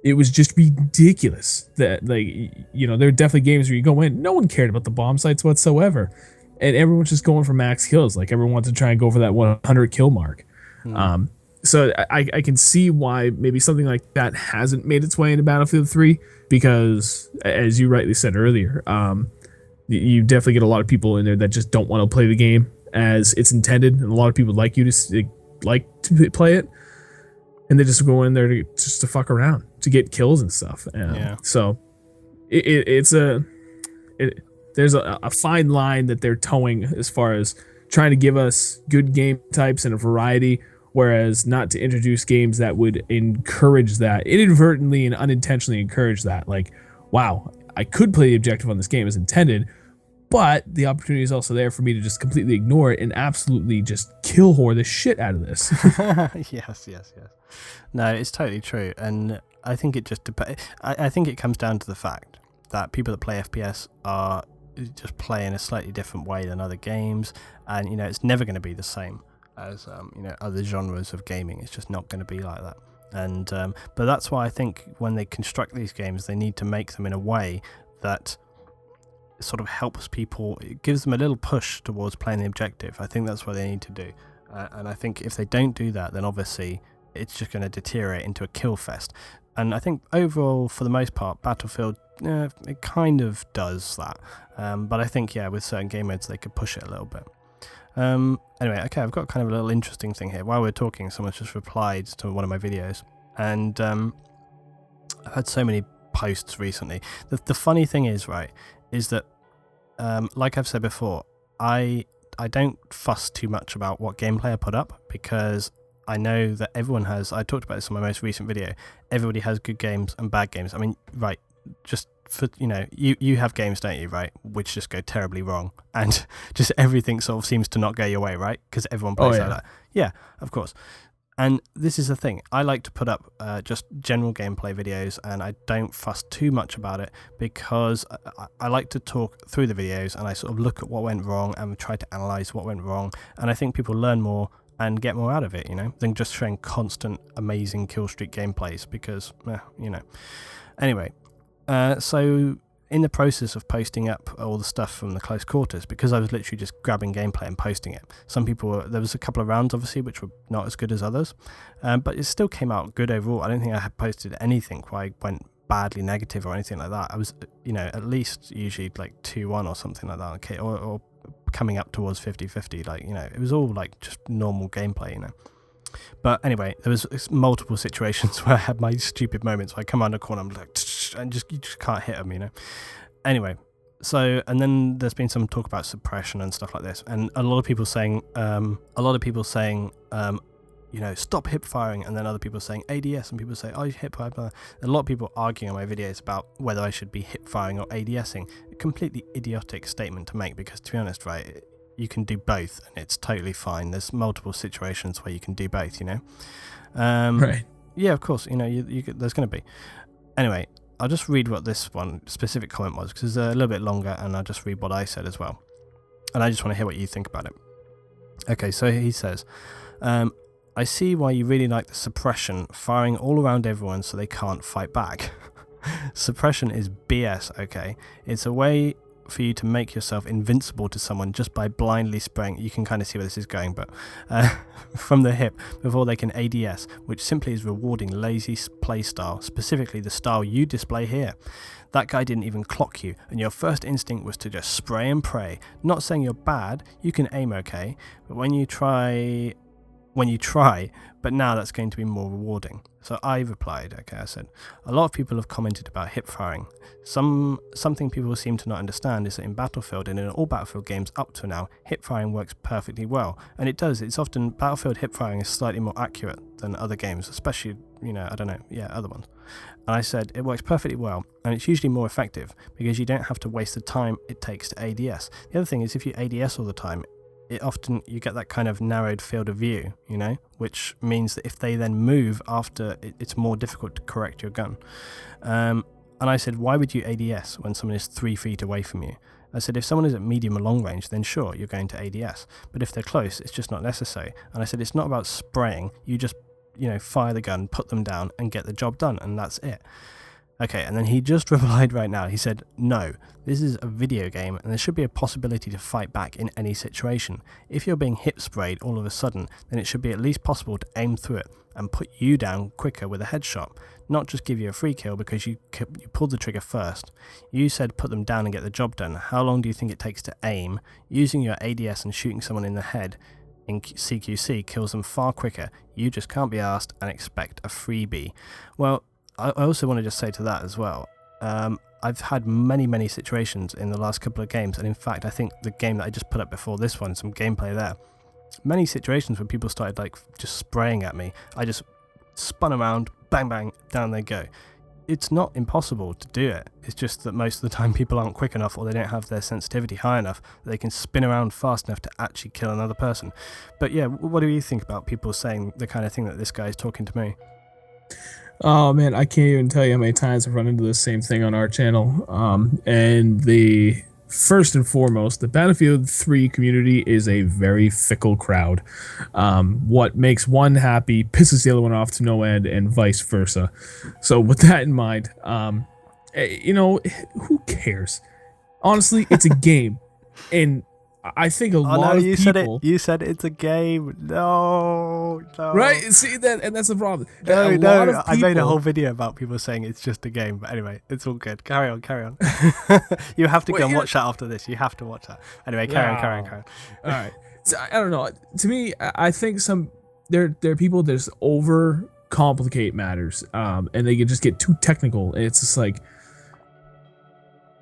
It was just ridiculous that, like, there are definitely games where you go in, no one cared about the bomb sites whatsoever, and everyone's just going for max kills. Like, everyone wanted to try and go for that 100 kill mark. So I can see why maybe something like that hasn't made its way into Battlefield 3, because, as you rightly said earlier, you definitely get a lot of people in there that just don't want to play the game as it's intended, and a lot of people like to play it, and they just go in there to fuck around, to get kills and stuff. So there's a fine line that they're towing as far as trying to give us good game types and a variety, whereas not to introduce games that would encourage that, inadvertently and unintentionally encourage that. Like, wow, I could play the objective on this game as intended, but the opportunity is also there for me to just completely ignore it and absolutely just kill whore the shit out of this. Yes. No, it's totally true, and I think it just depends. I think it comes down to the fact that people that play FPS are just play in a slightly different way than other games, and it's never going to be the same as other genres of gaming. It's just not going to be like that. And but that's why I think when they construct these games, they need to make them in a way that sort of helps people. It gives them a little push towards playing the objective. I think that's what they need to do. And I think if they don't do that, then obviously it's just going to deteriorate into a kill fest. And I think overall, for the most part, Battlefield, it kind of does that. But I think, with certain game modes, they could push it a little bit. Anyway, okay, I've got kind of a little interesting thing here. While we're talking, someone's just replied to one of my videos. And I've had so many posts recently. The funny thing is, right, is that, like I've said before, I don't fuss too much about what gameplay I put up, because I know that everyone has, I talked about this in my most recent video, everybody has good games and bad games. I mean, right, just for, you have games, don't you, right, which just go terribly wrong, and just everything sort of seems to not go your way, right, because everyone plays like that. Yeah, of course. And this is the thing, I like to put up just general gameplay videos, and I don't fuss too much about it, because I like to talk through the videos, and I sort of look at what went wrong and try to analyse what went wrong, and I think people learn more and get more out of it, than just showing constant amazing kill streak gameplays, because, Anyway, so in the process of posting up all the stuff from the close quarters, because I was literally just grabbing gameplay and posting it, there was a couple of rounds obviously which were not as good as others, but it still came out good overall. I don't think I had posted anything where I went badly negative or anything like that. I was, at least usually like 2-1 or something like that, okay, or coming up towards 50-50, it was all like just normal gameplay, But anyway, there was multiple situations where I had my stupid moments where I come around a corner, I'm like, and you just can't hit them, Anyway, so, and then there's been some talk about suppression and stuff like this, and a lot of people saying, stop hip firing, and then other people saying ADS, and people say, oh, you hip fire. Blah. A lot of people arguing on my videos about whether I should be hip firing or ADSing. A completely idiotic statement to make, because to be honest, right, you can do both, and it's totally fine. There's multiple situations where you can do both, Right. Yeah, of course, there's going to be. Anyway, I'll just read what this one specific comment was, because it's a little bit longer, and I'll just read what I said as well. And I just want to hear what you think about it. Okay, so he says, I see why you really like the suppression, firing all around everyone so they can't fight back. Suppression is BS, okay? It's a way for you to make yourself invincible to someone just by blindly spraying. You can kind of see where this is going, but from the hip before they can ADS, which simply is rewarding lazy play style, specifically the style you display here. That guy didn't even clock you, and your first instinct was to just spray and pray. Not saying you're bad, you can aim okay, but when you try, but now that's going to be more rewarding. So I replied, okay, I said, a lot of people have commented about hip firing. Something people seem to not understand is that in Battlefield and in all Battlefield games up to now, hip firing works perfectly well. And it does, it's often, Battlefield hip firing is slightly more accurate than other games, especially, other ones. And I said, it works perfectly well, and it's usually more effective, because you don't have to waste the time it takes to ADS. The other thing is, if you ADS all the time, you get that kind of narrowed field of view, which means that if they then move after, it's more difficult to correct your gun. And I said, why would you ADS when someone is 3 feet away from you? I said, if someone is at medium or long range, then sure, you're going to ADS. But if they're close, it's just not necessary. And I said, it's not about spraying. You just, fire the gun, put them down, and get the job done, and that's it. Okay, and then he just replied right now. He said, no, this is a video game, and there should be a possibility to fight back in any situation. If you're being hip sprayed all of a sudden, then it should be at least possible to aim through it and put you down quicker with a headshot, not just give you a free kill because you pulled the trigger first. You said put them down and get the job done. How long do you think it takes to aim? Using your ADS and shooting someone in the head in CQC kills them far quicker. You just can't be asked and expect a freebie. Well, I also want to just say to that as well, I've had many situations in the last couple of games, and in fact I think the game that I just put up before this one, some gameplay there, many situations where people started like just spraying at me. I just spun around, bang bang, down they go. It's not impossible to do it, it's just that most of the time people aren't quick enough, or they don't have their sensitivity high enough that they can spin around fast enough to actually kill another person. But yeah, what do you think about people saying the kind of thing that this guy is talking to me? Oh man, I can't even tell you how many times I've run into the same thing on our channel. And the first and foremost, the Battlefield 3 community is a very fickle crowd. What makes one happy pisses the other one off to no end, and vice versa. So with that in mind, who cares? Honestly, it's a game, and I think a Oh no, lot of you said it. people. You said it's a game. No, Right? no. See that, and that's the problem. A No, lot no, of I made a whole people. video about people saying it's just a game. But anyway, it's all good. Carry on, carry on. You have to go Wait, and watch that after this. You have to watch that. Anyway, carry on, carry on, no. carry All on. right. So, I don't know. To me, I think there are people that just over complicate matters, and they can just get too technical. It's just like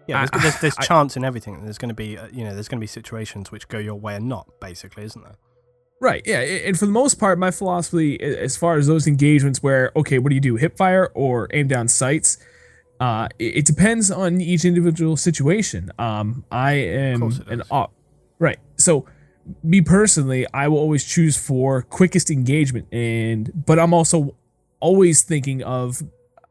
Yeah, I, there's I chance in everything. There's going to be there's going to be situations which go your way and not, basically, isn't there? right, yeah, and for the most part, my philosophy as far as those engagements where okay, what do you do, hip fire or aim down sights? It depends on each individual situation. I Of course am it an does. op, right? So, me personally, I will always choose for quickest engagement, but I'm also always thinking of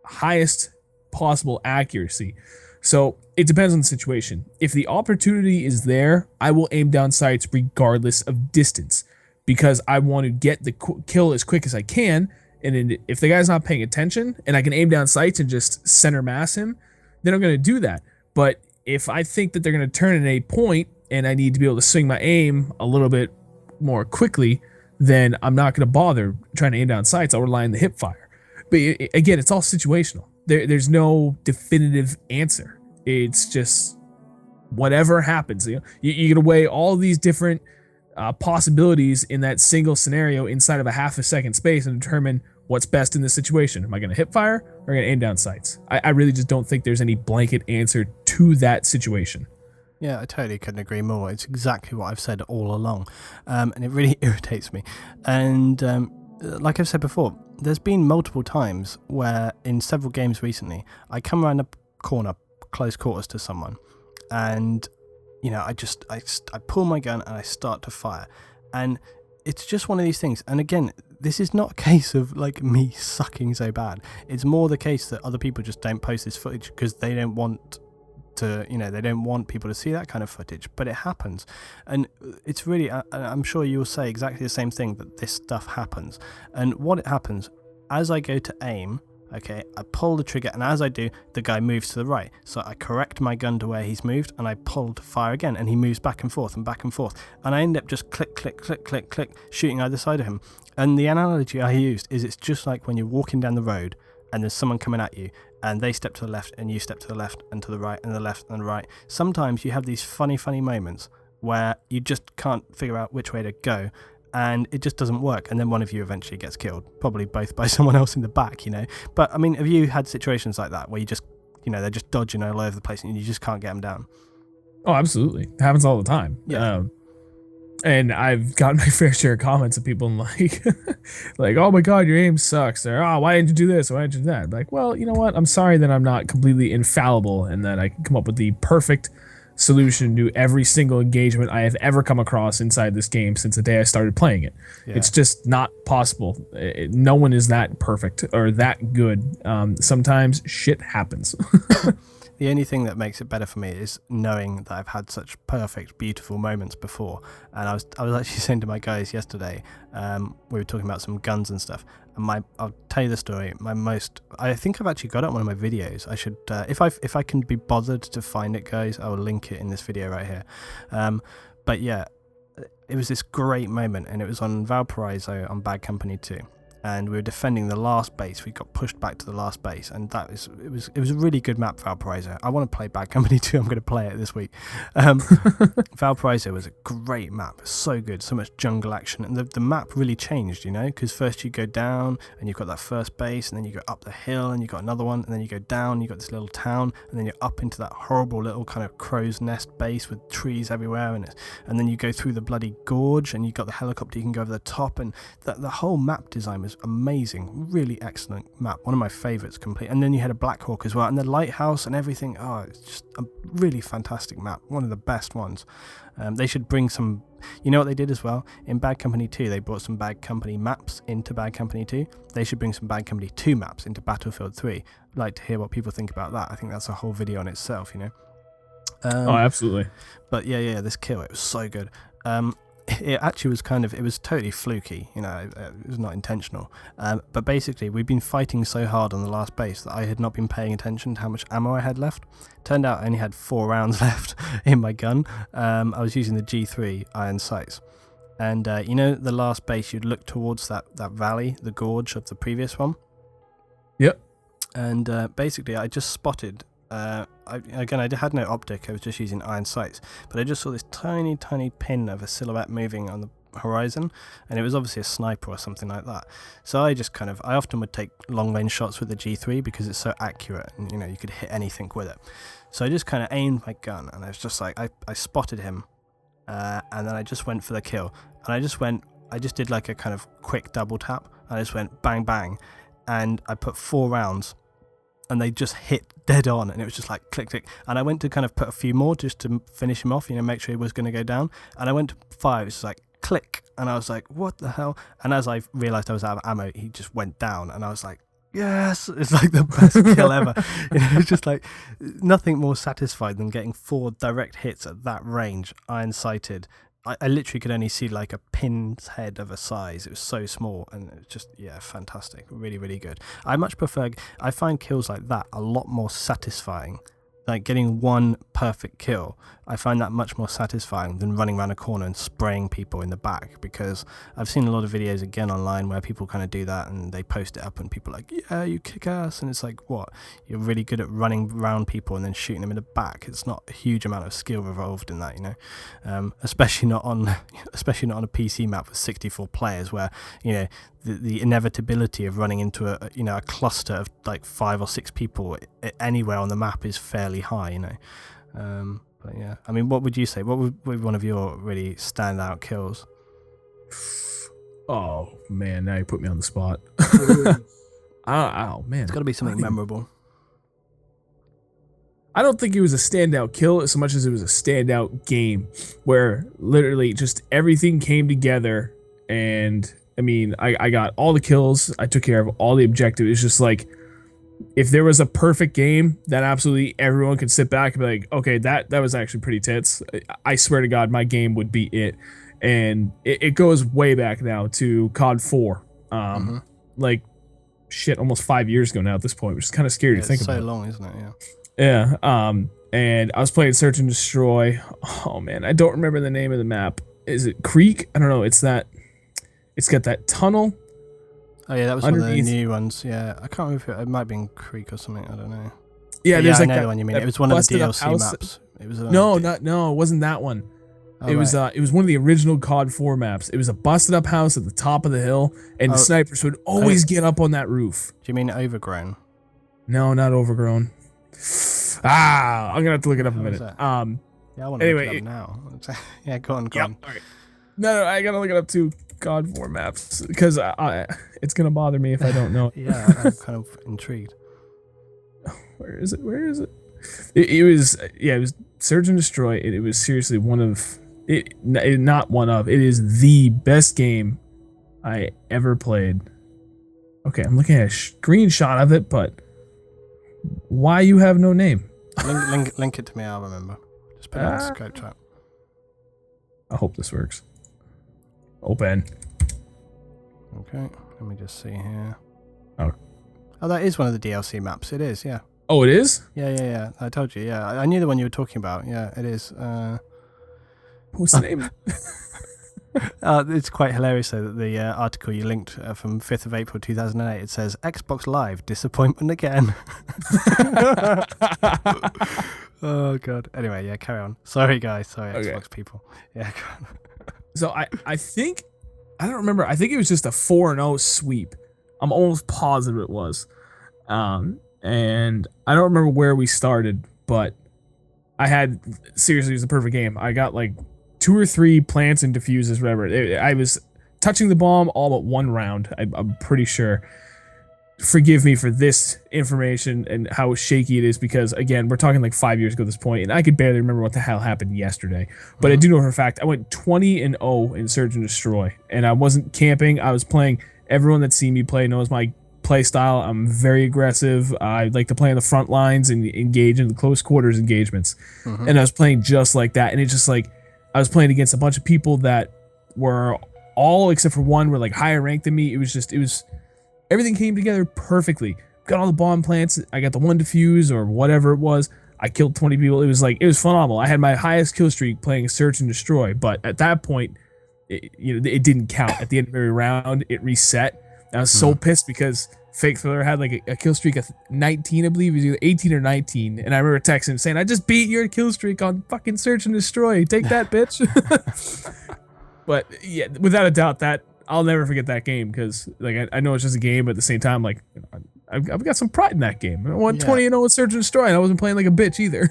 highest possible accuracy. So it depends on the situation. If the opportunity is there, I will aim down sights regardless of distance because I want to get the kill as quick as I can. And if the guy's not paying attention and I can aim down sights and just center mass him, then I'm going to do that. But if I think that they're going to turn at a point and I need to be able to swing my aim a little bit more quickly, then I'm not going to bother trying to aim down sights. I'll rely on the hip fire. But again, it's all situational. There's no definitive answer. It's just whatever happens. You get to weigh all these different possibilities in that single scenario inside of a half a second space and determine what's best in this situation. Am I going to hip fire or going to aim down sights? I really just don't think there's any blanket answer to that situation. Yeah, I totally couldn't agree more. It's exactly what I've said all along, and it really irritates me. And like I've said before, there's been multiple times where in several games recently, I come around a corner, close quarters to someone, and I pull my gun and I start to fire, and it's just one of these things. And again, this is not a case of like me sucking so bad. It's more the case that other people just don't post this footage because they don't want to, they don't want people to see that kind of footage, but it happens. And it's really, I'm sure you'll say exactly the same thing, that this stuff happens. And what it happens, as I go to aim, okay, I pull the trigger, and as I do, the guy moves to the right. So I correct my gun to where he's moved, and I pull to fire again, and he moves back and forth and back and forth. And I end up just click, click, click, click, click, shooting either side of him. And the analogy I used is it's just like when you're walking down the road and there's someone coming at you, and they step to the left, and you step to the left, and to the right, and the left, and the right. Sometimes you have these funny moments where you just can't figure out which way to go, and it just doesn't work, and then one of you eventually gets killed, probably both by someone else in the back, But, I mean, have you had situations like that where you just, they're just dodging all over the place, and you just can't get them down? Oh, absolutely. It happens all the time. Yeah. And I've gotten my fair share of comments of people like, oh my God, your aim sucks. Or, oh, why didn't you do this? Why didn't you do that? Like, well, you know what? I'm sorry that I'm not completely infallible and that I can come up with the perfect solution to every single engagement I have ever come across inside this game since the day I started playing it. Yeah. It's just not possible. No one is that perfect or that good. Sometimes shit happens. The only thing that makes it better for me is knowing that I've had such perfect, beautiful moments before. And I was actually saying to my guys yesterday, we were talking about some guns and stuff. And I'll tell you the story. I think I've actually got it on one of my videos. I should, if I can be bothered to find it, guys, I will link it in this video right here. But yeah, it was this great moment, and it was on Valparaiso on Bad Company 2. And we were defending the last base. We got pushed back to the last base, and it was a really good map, Valparaiso. I want to play Bad Company 2. I'm going to play it this week. Valparaiso was a great map, so good, so much jungle action, and the map really changed, because first you go down and you've got that first base, and then you go up the hill and you got another one, and then you go down, you got this little town, and then you're up into that horrible little kind of crow's nest base with trees everywhere, and then you go through the bloody gorge, and you got the helicopter, you can go over the top, and the whole map design was amazing, really excellent map, one of my favorites, complete. And then you had a Black Hawk as well, and the lighthouse and everything. Oh, it's just a really fantastic map, one of the best ones. They should bring some, what they did as well in Bad Company 2, they brought some Bad Company maps into Bad Company 2. They should bring some Bad Company 2 maps into Battlefield 3. I'd like to hear what people think about that. I think that's a whole video on itself. Oh, absolutely. But yeah, this kill, it was so good. it actually was it was totally fluky, it was not intentional. But basically, we'd been fighting so hard on the last base that I had not been paying attention to how much ammo I had left. Turned out I only had 4 rounds left in my gun. I was using the G3 iron sights. And the last base, you'd look towards that valley, the gorge of the previous one. Yep. And basically, I just spotted. I had no optic. I was just using iron sights, but I just saw this tiny pin of a silhouette moving on the horizon, and it was obviously a sniper or something like that. So I just I often would take long range shots with the G3 because it's so accurate, and you could hit anything with it. So I just aimed my gun, and I was just like, I spotted him. And then I just went for the kill, and I just did like a quick double tap. I just went bang bang, and I put 4 rounds, and they just hit dead on, and it was just like click click. And I went to put a few more just to finish him off, make sure he was going to go down. And I went to 5, it's like click, and I was like, what the hell? And as I realized I was out of ammo, he just went down, and I was like, yes, it's like the best kill ever. It's just like nothing more satisfied than getting 4 direct hits at that range, iron sighted. I literally could only see like a pin's head of a size. It was so small, and it was just, fantastic. Really, really good. I find kills like that a lot more satisfying. Like getting 1 perfect kill, I find that much more satisfying than running around a corner and spraying people in the back, because I've seen a lot of videos again online where people do that, and they post it up and people are like, yeah, you kick ass, and it's like, what? You're really good at running around people and then shooting them in the back. It's not a huge amount of skill involved in that, especially not on a PC map with 64 players where, the inevitability of running into a cluster of like 5 or 6 people anywhere on the map is fairly high, But yeah, I mean, what would you say? What would be one of your really standout kills? Oh man, now you put me on the spot. Oh man, it's got to be something memorable. I don't think it was a standout kill as much as it was a standout game where literally just everything came together. And I mean, I got all the kills. I took care of all the objectives. It's just like, if there was a perfect game, then absolutely everyone could sit back and be like, okay, that was actually pretty tits. I swear to God, my game would be it. And it goes way back now to COD 4. Like, shit, almost 5 years ago now at this point, which is kind of scary to think about. It's so long, isn't it? Yeah. And I was playing Search and Destroy. Oh, man, I don't remember the name of the map. Is it Creek? I don't know. It's got that tunnel. Oh yeah, that was underneath. One of the new ones. Yeah, I can't remember if it might have been Creek or something. I don't know. Yeah, there's I know the one you mean. It was one of the DLC maps. It was no, it wasn't that one. Oh, it was one of the original COD 4 maps. It was a busted up house at the top of the hill, and the snipers would always get up on that roof. Do you mean Overgrown? No, not Overgrown. I'm gonna have to look it up in a minute. Yeah, I want to look it up now. Yeah, go on. All right. No, I gotta look it up too. COD 4 maps, because it's gonna bother me if I don't know. Yeah, I'm kind of intrigued. Where is it? It was Search and Destroy. It was seriously it is the best game I ever played. Okay, I'm looking at a screenshot of it, but why you have no name? Link it to me, I'll remember. Just put it on the Skype chat. I hope this works. Open. Okay, let me just see here. Oh, that is one of the DLC maps. It is, yeah. Oh, it is? Yeah. I told you, yeah. I knew the one you were talking about. Yeah, it is. What's the name? It's quite hilarious, though, that the article you linked from 5th of April 2008, it says, Xbox Live, disappointment again. Oh, God. Anyway, yeah, carry on. Sorry, guys. Sorry, okay. Xbox people. Yeah, go on. So I think, I don't remember. I think it was just a 4-0 sweep. I'm almost positive it was. And I don't remember where we started, but seriously, it was the perfect game. I got like 2 or 3 plants and diffuses, whatever. I was touching the bomb all but 1 round. I'm pretty sure. Forgive me for this information and how shaky it is, because again, we're talking like 5 years ago at this point, and I could barely remember what the hell happened yesterday. But I do know for a fact I went 20-0 in Search and Destroy, and I wasn't camping. I was playing. Everyone that's seen me play knows my play style. I'm very aggressive. I like to play on the front lines and engage in the close quarters engagements. And I was playing just like that, and it's just like I was playing against a bunch of people that were all except for one were like higher ranked than me. It was everything came together perfectly. Got all the bomb plants. I got the one defuse or whatever it was. I killed 20 people. It was phenomenal. I had my highest kill streak playing Search and Destroy, but at that point, it didn't count. At the end of every round, it reset. And I was so pissed because Fake Thriller had like a kill streak of 19, I believe. It was either 18 or 19. And I remember texting him saying, I just beat your kill streak on fucking Search and Destroy. Take that, bitch. But yeah, without a doubt, that I'll never forget that game because like I know it's just a game, but at the same time, like I've got some pride in that game. I won 20-0 with Search and Destroy, and I wasn't playing like a bitch either.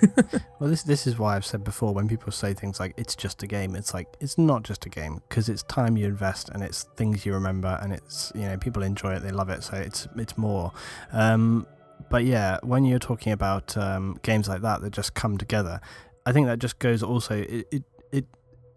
Well, this is why I've said before, when people say things like it's just a game, it's like it's not just a game, because it's time you invest and it's things you remember, and it's, you know, people enjoy it, they love it, so it's more. But yeah, when you're talking about games like that just come together, I think that just goes also it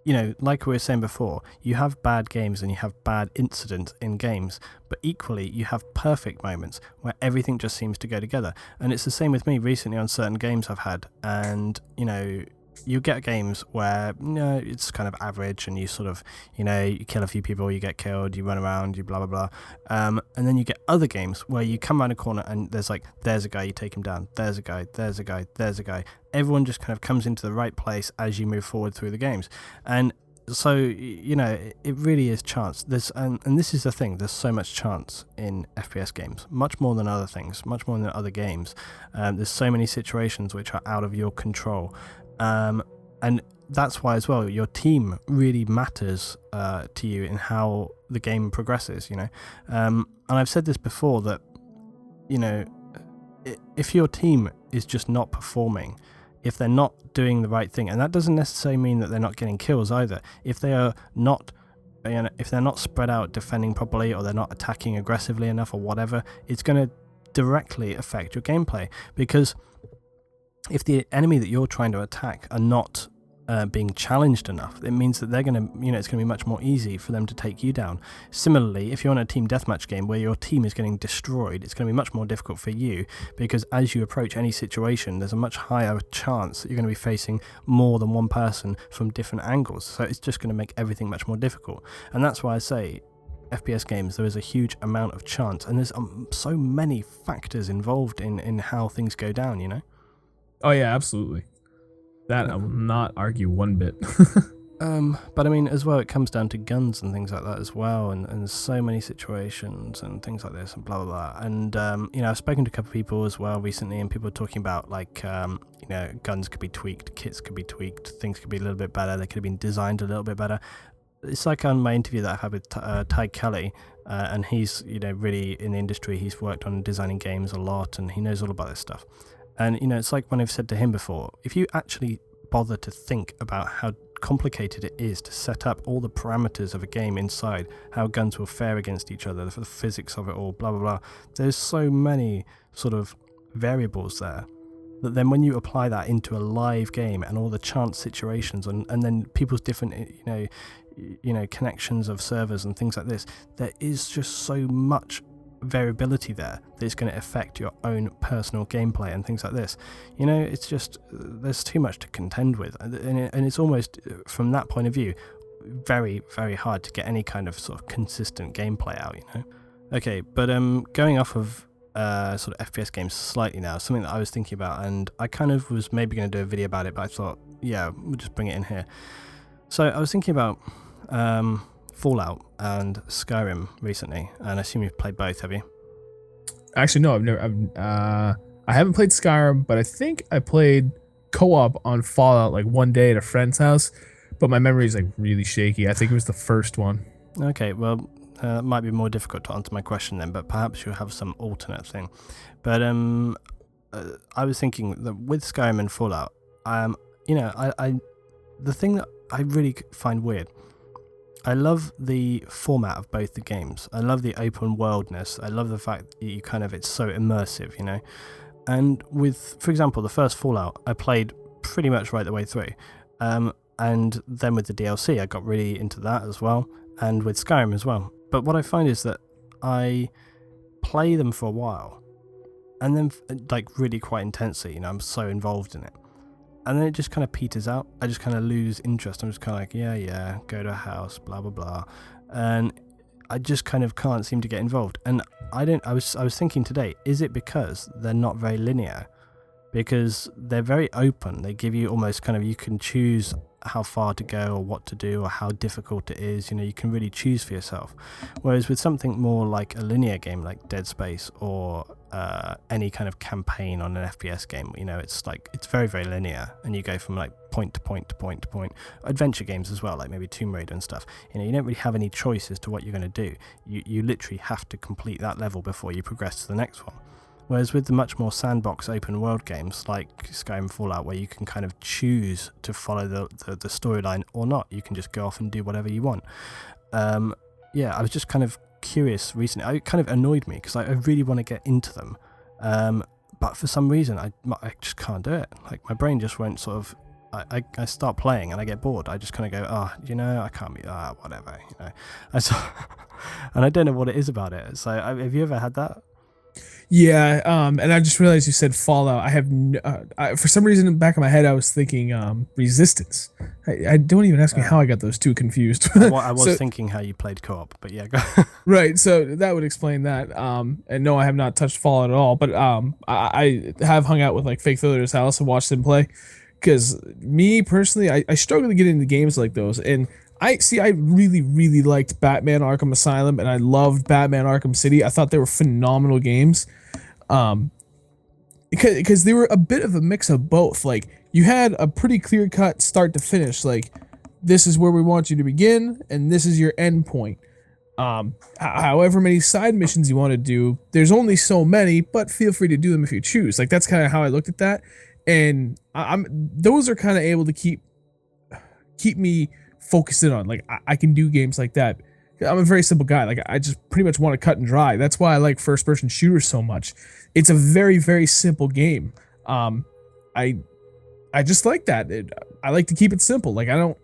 you know, like we were saying before, you have bad games and you have bad incidents in games, but equally you have perfect moments where everything just seems to go together. And it's the same with me recently on certain games I've had, and you know, you get games where, you know, it's kind of average and you sort of, you know, you kill a few people, you get killed, you run around, you blah blah blah, and then you get other games where you come around a corner and there's a guy, you take him down, there's a guy, everyone just kind of comes into the right place as you move forward through the games. And so, you know, it really is chance. And this is the thing, there's so much chance in FPS games, much more than other things, much more than other games. There's so many situations which are out of your control. And that's why as well your team really matters to you in how the game progresses, you know. And I've said this before, that, you know, if your team is just not performing, if they're not doing the right thing, and that doesn't necessarily mean that they're not getting kills either, if they are not, you know, if they're not spread out defending properly, or they're not attacking aggressively enough or whatever, it's going to directly affect your gameplay. Because if the enemy that you're trying to attack are not being challenged enough, it means that they're going to, you know, it's going to be much more easy for them to take you down. Similarly, if you're on a team deathmatch game where your team is getting destroyed, it's going to be much more difficult for you, because as you approach any situation, there's a much higher chance that you're going to be facing more than one person from different angles. So it's just going to make everything much more difficult. And that's why I say FPS games, there is a huge amount of chance, and there's so many factors involved in how things go down, you know. Oh yeah, absolutely. That I will not argue one bit. But I mean, as well, it comes down to guns and things like that as well, and there's so many situations and things like this and blah blah blah. And you know, I've spoken to a couple of people as well recently, and people are talking about like you know, guns could be tweaked, kits could be tweaked, things could be a little bit better, they could have been designed a little bit better. It's like on my interview that I've had with Ty Kelly, and he's, you know, really in the industry, he's worked on designing games a lot, and he knows all about this stuff. And, you know, it's like when I've said to him before, if you actually bother to think about how complicated it is to set up all the parameters of a game inside, how guns will fare against each other, the physics of it all, blah, blah, blah, there's so many sort of variables there, that then when you apply that into a live game and all the chance situations and then people's different, you know, connections of servers and things like this, there is just so much variability there that it's going to affect your own personal gameplay and things like this. You know, it's just, there's too much to contend with, and it's almost, from that point of view, very, very hard to get any kind of sort of consistent gameplay out, you know. Okay, but going off of sort of FPS games slightly now, something that I was thinking about, and I kind of was maybe going to do a video about it, but I thought, yeah, we'll just bring it in here. So I was thinking about Fallout and Skyrim recently, and I assume you've played both, have you? Actually, no, I haven't played Skyrim, but I think I played co-op on Fallout like one day at a friend's house, but my memory is like really shaky. I think it was the first one. Okay, well, it might be more difficult to answer my question then, but perhaps you'll have some alternate thing. But I was thinking that with Skyrim and Fallout, you know, I the thing that I really find weird, I love the format of both the games. I love the open worldness. I love the fact that you kind of, it's so immersive, you know. And with, for example, the first Fallout, I played pretty much right the way through. And then with the DLC, I got really into that as well, and with Skyrim as well. But what I find is that I play them for a while, and then like really quite intensely, you know, I'm so involved in it. and then it just kind of peters out. I just kind of lose interest. I'm just kind of like, yeah, go to a house, blah blah blah, and I just kind of can't seem to get involved. And I was thinking today, is it because they're not very linear? Because they're very open. They give you almost kind of, you can choose how far to go or what to do or how difficult it is. You can really choose for yourself. Whereas with something more like a linear game like Dead Space or any kind of campaign on an FPS game, it's like, it's very, very linear, and you go from like point to point to point to point. Adventure games as well, like maybe Tomb Raider and stuff. You don't really have any choice as to what you're going to do. You literally have to complete that level before you progress to the next one. Whereas with the much more sandbox open world games like Skyrim and Fallout, where you can kind of choose to follow the storyline or not, you can just go off and do whatever you want. I was just kind of curious recently. It kind of annoyed me because I really want to get into them, but for some reason I just can't do it. Like my brain just won't sort of. I start playing and I get bored. I just kind of go, I can't be whatever. And I don't know what it is about it. So have you ever had that? Yeah, and I just realized you said Fallout. I have for some reason in the back of my head I was thinking Resistance. I don't even ask me how I got those two confused. I was thinking how you played co-op, but yeah. Right, so that would explain that. And no, I have not touched Fallout at all, but I have hung out with like Fake Filler's house and watched them play. Because me personally, I struggle to get into games like those, and I really, really liked Batman Arkham Asylum, and I loved Batman Arkham City. I thought they were phenomenal games, because they were a bit of a mix of both. Like, you had a pretty clear-cut start to finish, like, this is where we want you to begin, and this is your end point. However many side missions you want to do, there's only so many, but feel free to do them if you choose. Like, that's kind of how I looked at that, and those are kind of able to keep me focused in on, like, I can do games like that. I'm a very simple guy. Like, I just pretty much want to cut and dry. That's why I like first person shooters so much. It's a very, very simple game. I just like that. I like to keep it simple. Like, I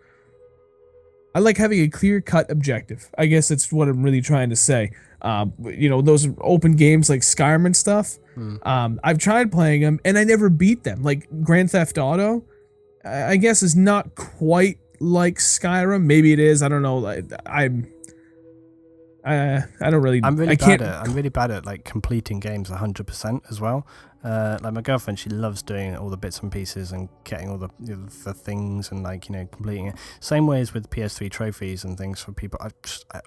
like having a clear cut objective. I guess that's what I'm really trying to say. Those open games like Skyrim and stuff. I've tried playing them and I never beat them. Like Grand Theft Auto, I guess is not quite like Skyrim. Maybe it is. I don't know. I don't really. I'm really bad at like completing games 100% as well. Like my girlfriend, she loves doing all the bits and pieces and getting all the things and like completing it. Same way as with PS3 trophies and things for people. I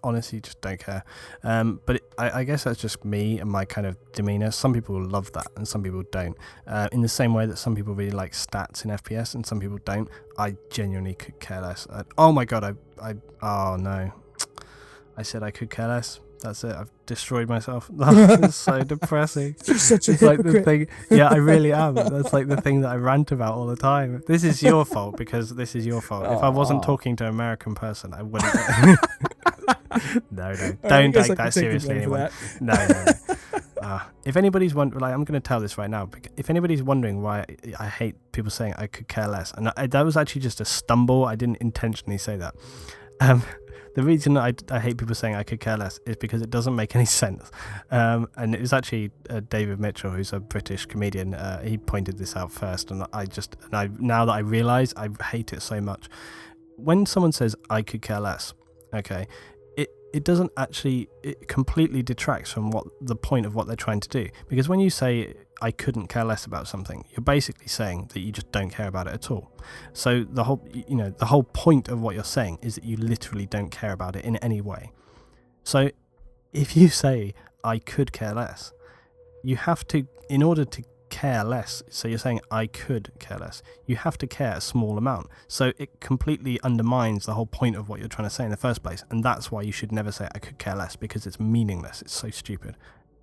honestly just don't care. But I guess that's just me and my kind of demeanor. Some people love that and some people don't. In the same way that some people really like stats in FPS and some people don't. I genuinely could care less. Oh my god! Oh no! I said I could care less. That's it. I've destroyed myself. It's so depressing. You're such a it's like hypocrite. the thing. Yeah, I really am. That's like the thing that I rant about all the time. This is your fault because this is your fault. If I wasn't talking to an American person, I wouldn't. No, don't take that seriously, anyone. No. If anybody's wondering, like, I'm going to tell this right now. If anybody's wondering why I hate people saying I could care less, and that was actually just a stumble. I didn't intentionally say that. The reason that I hate people saying I could care less is because it doesn't make any sense. And it was actually David Mitchell, who's a British comedian. He pointed this out first, and now that I realise, I hate it so much. When someone says I could care less, okay, it doesn't actually, it completely detracts from what the point of what they're trying to do. Because when you say I couldn't care less about something, you're basically saying that you just don't care about it at all. So the whole point of what you're saying is that you literally don't care about it in any way. So if you say I could care less, you have to, in order to care less, so you're saying I could care less, you have to care a small amount. So it completely undermines the whole point of what you're trying to say in the first place, and that's why you should never say I could care less, because it's meaningless. It's so stupid.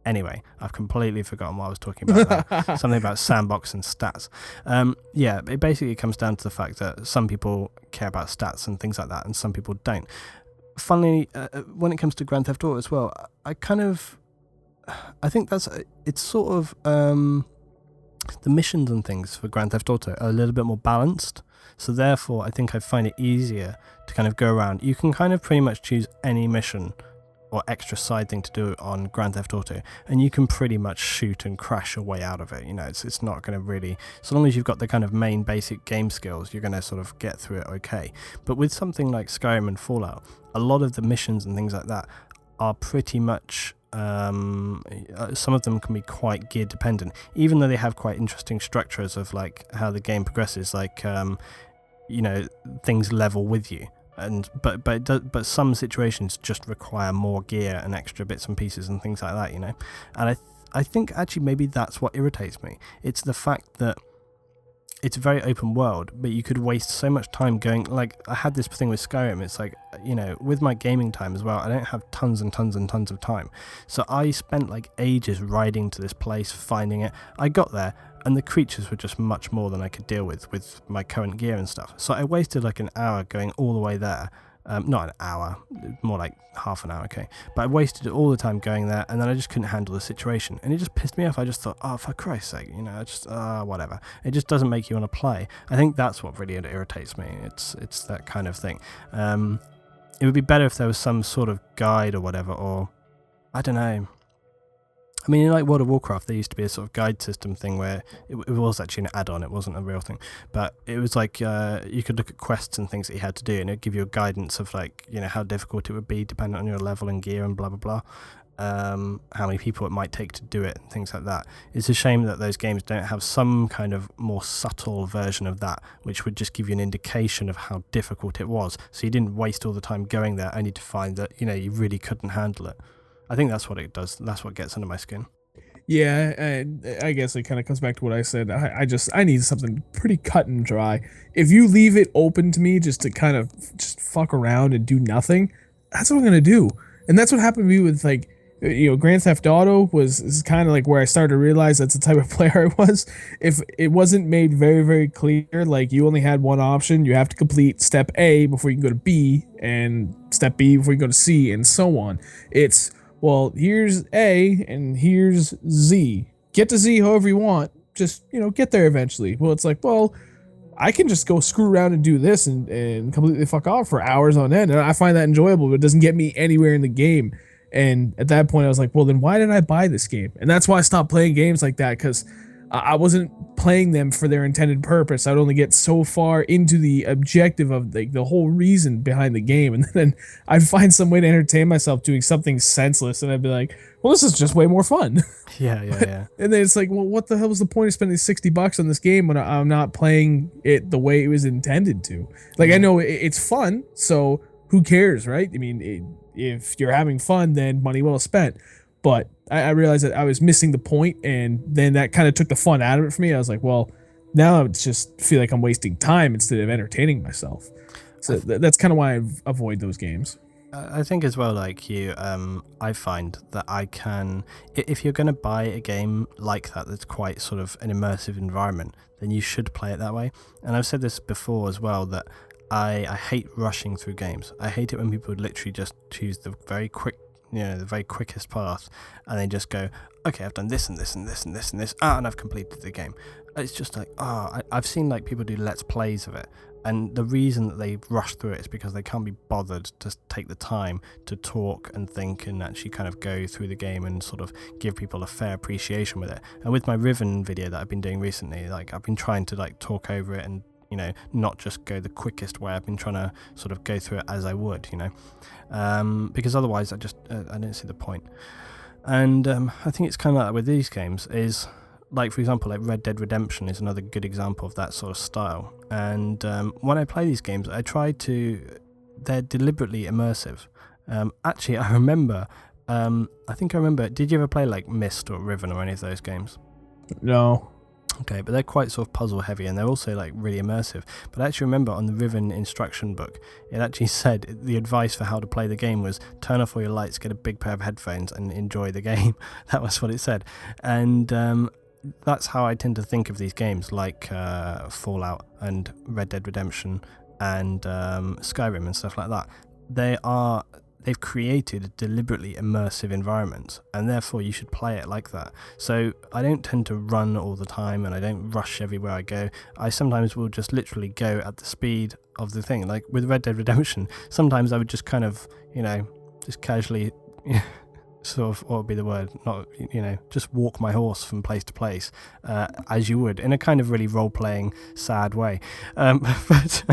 Anyway, I've completely forgotten what I was talking about now. Something about sandbox and stats. It basically comes down to the fact that some people care about stats and things like that, and some people don't. Funnily, when it comes to Grand Theft Auto as well, I think it's sort of the missions and things for Grand Theft Auto are a little bit more balanced. So therefore, I think I find it easier to kind of go around. You can kind of pretty much choose any mission or extra side thing to do on Grand Theft Auto, and you can pretty much shoot and crash your way out of it. You know, it's not going to really, so long as you've got the kind of main basic game skills, you're going to sort of get through it okay. But with something like Skyrim and Fallout, a lot of the missions and things like that are pretty much some of them can be quite gear dependent, even though they have quite interesting structures of like how the game progresses, like you know, things level with you. And but some situations just require more gear and extra bits and pieces and things like that, you know. And I think actually maybe that's what irritates me. It's the fact that it's a very open world, but you could waste so much time going, like, I had this thing with Skyrim, it's like, you know, with my gaming time as well, I don't have tons and tons and tons of time. So I spent like ages riding to this place, finding it. I got there, and the creatures were just much more than I could deal with my current gear and stuff. So I wasted like an hour going all the way there. Not an hour, more like half an hour, okay. But I wasted all the time going there, and then I just couldn't handle the situation. And it just pissed me off. I just thought, oh, for Christ's sake, you know, just, whatever. It just doesn't make you want to play. I think that's what really irritates me. It's that kind of thing. It would be better if there was some sort of guide or whatever, or, I don't know. I mean, in like World of Warcraft, there used to be a sort of guide system thing where it was actually an add-on, it wasn't a real thing, but it was like you could look at quests and things that you had to do, and it would give you a guidance of like, you know, how difficult it would be depending on your level and gear and blah blah blah, how many people it might take to do it and things like that. It's a shame that those games don't have some kind of more subtle version of that, which would just give you an indication of how difficult it was, so you didn't waste all the time going there only to find that, you know, you really couldn't handle it. I think that's what it does. That's what gets under my skin. Yeah, and I guess it kind of comes back to what I said. I need something pretty cut and dry. If you leave it open to me just to kind of just fuck around and do nothing, that's what I'm gonna do. And that's what happened to me with like, you know, Grand Theft Auto is kind of like where I started to realize that's the type of player I was. If it wasn't made very, very clear, like you only had one option, you have to complete step A before you can go to B, and step B before you go to C, and so on. It's, well, here's A and here's Z. Get to Z however you want. Just, you know, get there eventually. Well, it's like, well, I can just go screw around and do this and completely fuck off for hours on end. And I find that enjoyable, but it doesn't get me anywhere in the game. And at that point, I was like, well, then why did I buy this game? And that's why I stopped playing games like that, because I wasn't playing them for their intended purpose. I'd only get so far into the objective of the whole reason behind the game, and then I'd find some way to entertain myself doing something senseless, and I'd be like, well, this is just way more fun. Yeah. And then it's like, well, what the hell was the point of spending $60 on this game when I'm not playing it the way it was intended to? Like, I know it's fun, so who cares, right? I mean, if you're having fun, then money well spent. But I realized that I was missing the point, and then that kind of took the fun out of it for me. I was like, well, now I just feel like I'm wasting time instead of entertaining myself. So that's kind of why I avoid those games. I think as well, like you, I find that I can, if you're going to buy a game like that, that's quite sort of an immersive environment, then you should play it that way. And I've said this before as well, that I hate rushing through games. I hate it when people literally just choose the very quick, you know, the very quickest path, and they just go, okay, I've done this and this and this and this and this, and I've completed the game. It's just like, I've seen like people do let's plays of it, and the reason that they rush through it is because they can't be bothered to take the time to talk and think and actually kind of go through the game and sort of give people a fair appreciation with it. And with my Riven video that I've been doing recently, like I've been trying to like talk over it and, you know, not just go the quickest way. I've been trying to sort of go through it as I would, you know, because otherwise I don't see the point. And I think it's kind of like that with these games, is like, for example, like Red Dead Redemption is another good example of that sort of style. And when I play these games, they're deliberately immersive. Actually, I remember, did you ever play like Myst or Riven or any of those games? No. Okay, but they're quite sort of puzzle heavy, and they're also like really immersive. But I actually remember on the Riven instruction book, it actually said the advice for how to play the game was turn off all your lights, get a big pair of headphones, and enjoy the game. That was what it said. And that's how I tend to think of these games, like Fallout and Red Dead Redemption and Skyrim and stuff like that. They've created deliberately immersive environments, and therefore you should play it like that. So I don't tend to run all the time, and I don't rush everywhere I go. I sometimes will just literally go at the speed of the thing. Like with Red Dead Redemption, sometimes I would just kind of, you know, just casually sort of, what would be the word? Not, just walk my horse from place to place, as you would, in a kind of really role-playing, sad way. But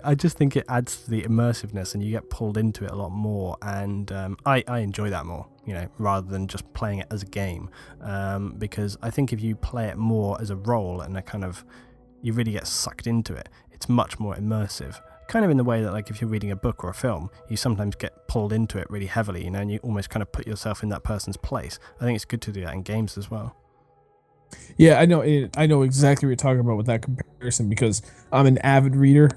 I just think it adds to the immersiveness, and you get pulled into it a lot more. And I enjoy that more, rather than just playing it as a game. Because I think if you play it more as a role and you really get sucked into it, it's much more immersive. Kind of in the way that, like, if you're reading a book or a film, you sometimes get pulled into it really heavily, and you almost kind of put yourself in that person's place. I think it's good to do that in games as well. Yeah, I know exactly what you're talking about with that comparison, because I'm an avid reader.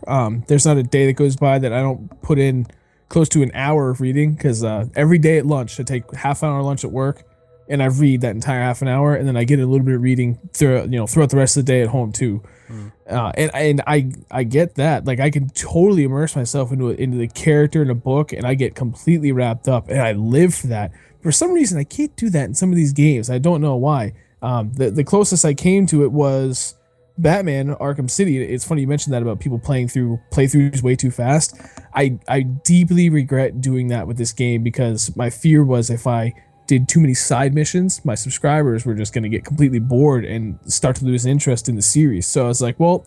There's not a day that goes by that I don't put in close to an hour of reading, because every day at lunch I take half an hour lunch at work, and I read that entire half an hour, and then I get a little bit of reading throughout the rest of the day at home too. And I get that. Like, I can totally immerse myself into the character in a book, and I get completely wrapped up, and I live for that. For some reason, I can't do that in some of these games. I don't know why. The closest I came to it was Batman Arkham City. It's funny you mentioned that about people playthroughs way too fast. I deeply regret doing that with this game, because my fear was if I did too many side missions, my subscribers were just going to get completely bored and start to lose interest in the series. So I was like, well,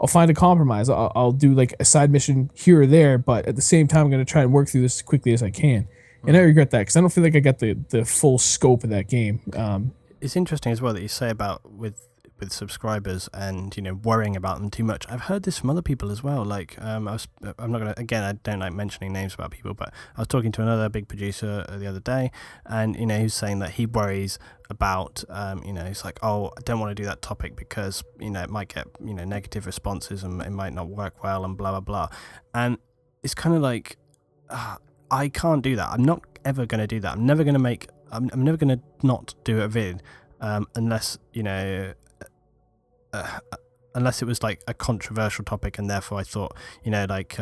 I'll find a compromise. I'll do like a side mission here or there, but at the same time, I'm going to try and work through this as quickly as I can. And I regret that, because I don't feel like I got the full scope of that game. It's interesting as well that you say about with subscribers and worrying about them too much. I've heard this from other people as well. Like I'm not gonna, again, I don't like mentioning names about people, but I was talking to another big producer the other day, and he's saying that he worries about he's like, oh, I don't want to do that topic because it might get negative responses and it might not work well and blah blah blah. And it's kind of like, I can't do that. I'm not ever going to do that. I'm never going to not do a vid unless unless it was like a controversial topic, and therefore I thought, like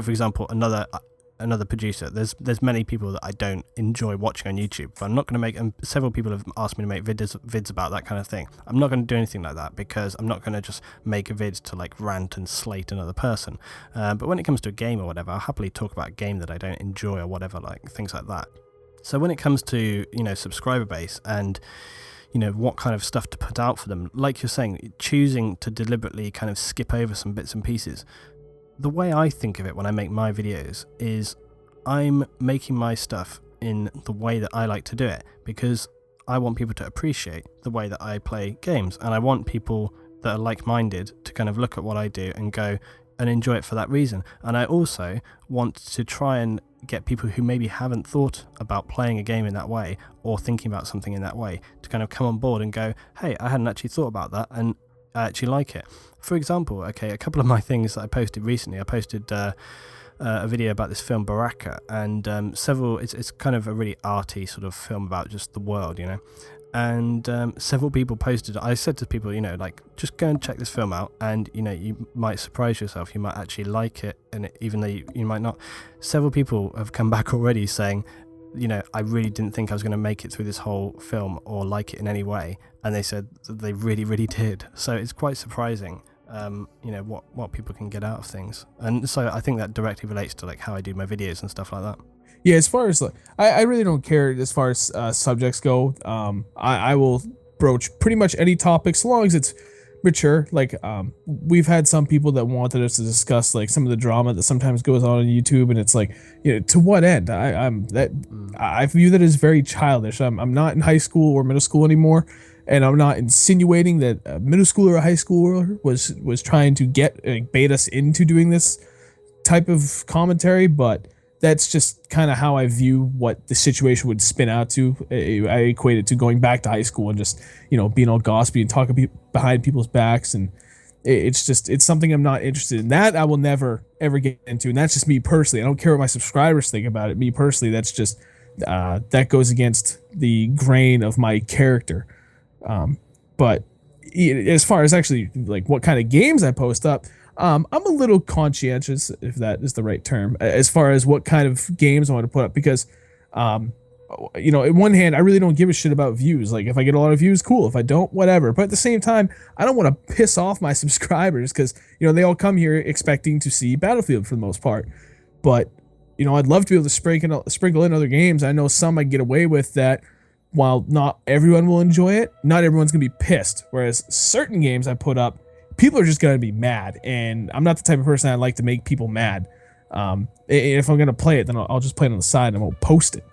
for example, another producer. There's many people that I don't enjoy watching on YouTube, but I'm not going to make. And several people have asked me to make vids about that kind of thing. I'm not going to do anything like that, because I'm not going to just make a vid to like rant and slate another person. But when it comes to a game or whatever, I'll happily talk about a game that I don't enjoy or whatever, like things like that. So when it comes to subscriber base and what kind of stuff to put out for them, like you're saying, choosing to deliberately kind of skip over some bits and pieces. The way I think of it when I make my videos is I'm making my stuff in the way that I like to do it, because I want people to appreciate the way that I play games, and I want people that are like-minded to kind of look at what I do and go and enjoy it for that reason. And I also want to try and get people who maybe haven't thought about playing a game in that way or thinking about something in that way to kind of come on board and go, hey, I hadn't actually thought about that and I actually like it. For example, a couple of my things that I posted recently, I posted a video about this film Baraka, and it's kind of a really arty sort of film about just the world, and several people posted. I said to people, like, just go and check this film out, and you might surprise yourself. You might actually like it, and even though you might not. Several people have come back already saying, I really didn't think I was going to make it through this whole film or like it in any way, and they said that they really, really did. So it's quite surprising, what people can get out of things. And so I think that directly relates to like how I do my videos and stuff like that. Yeah, as far as I really don't care as far as subjects go. I will broach pretty much any topic so long as it's mature. Like we've had some people that wanted us to discuss like some of the drama that sometimes goes on YouTube, and it's like, to what end? I view that as very childish. I'm not in high school or middle school anymore, and I'm not insinuating that a middle schooler or high schooler was trying to bait us into doing this type of commentary, but that's just kind of how I view what the situation would spin out to. I equate it to going back to high school and just, being all gossipy and talking behind people's backs. And it's something I'm not interested in. That I will never, ever get into. And that's just me personally. I don't care what my subscribers think about it. Me personally, that's just, that goes against the grain of my character. But as far as actually like what kind of games I post up, I'm a little conscientious, if that is the right term, as far as what kind of games I want to put up, because, in one hand, I really don't give a shit about views. Like, if I get a lot of views, cool. If I don't, whatever. But at the same time, I don't want to piss off my subscribers, because, they all come here expecting to see Battlefield for the most part. But I'd love to be able to sprinkle in other games. I know some I get away with that. While not everyone will enjoy it, not everyone's gonna be pissed. Whereas certain games I put up, people are just gonna be mad, and I'm not the type of person that like to make people mad. If I'm gonna play it, then I'll just play it on the side and I won't post it.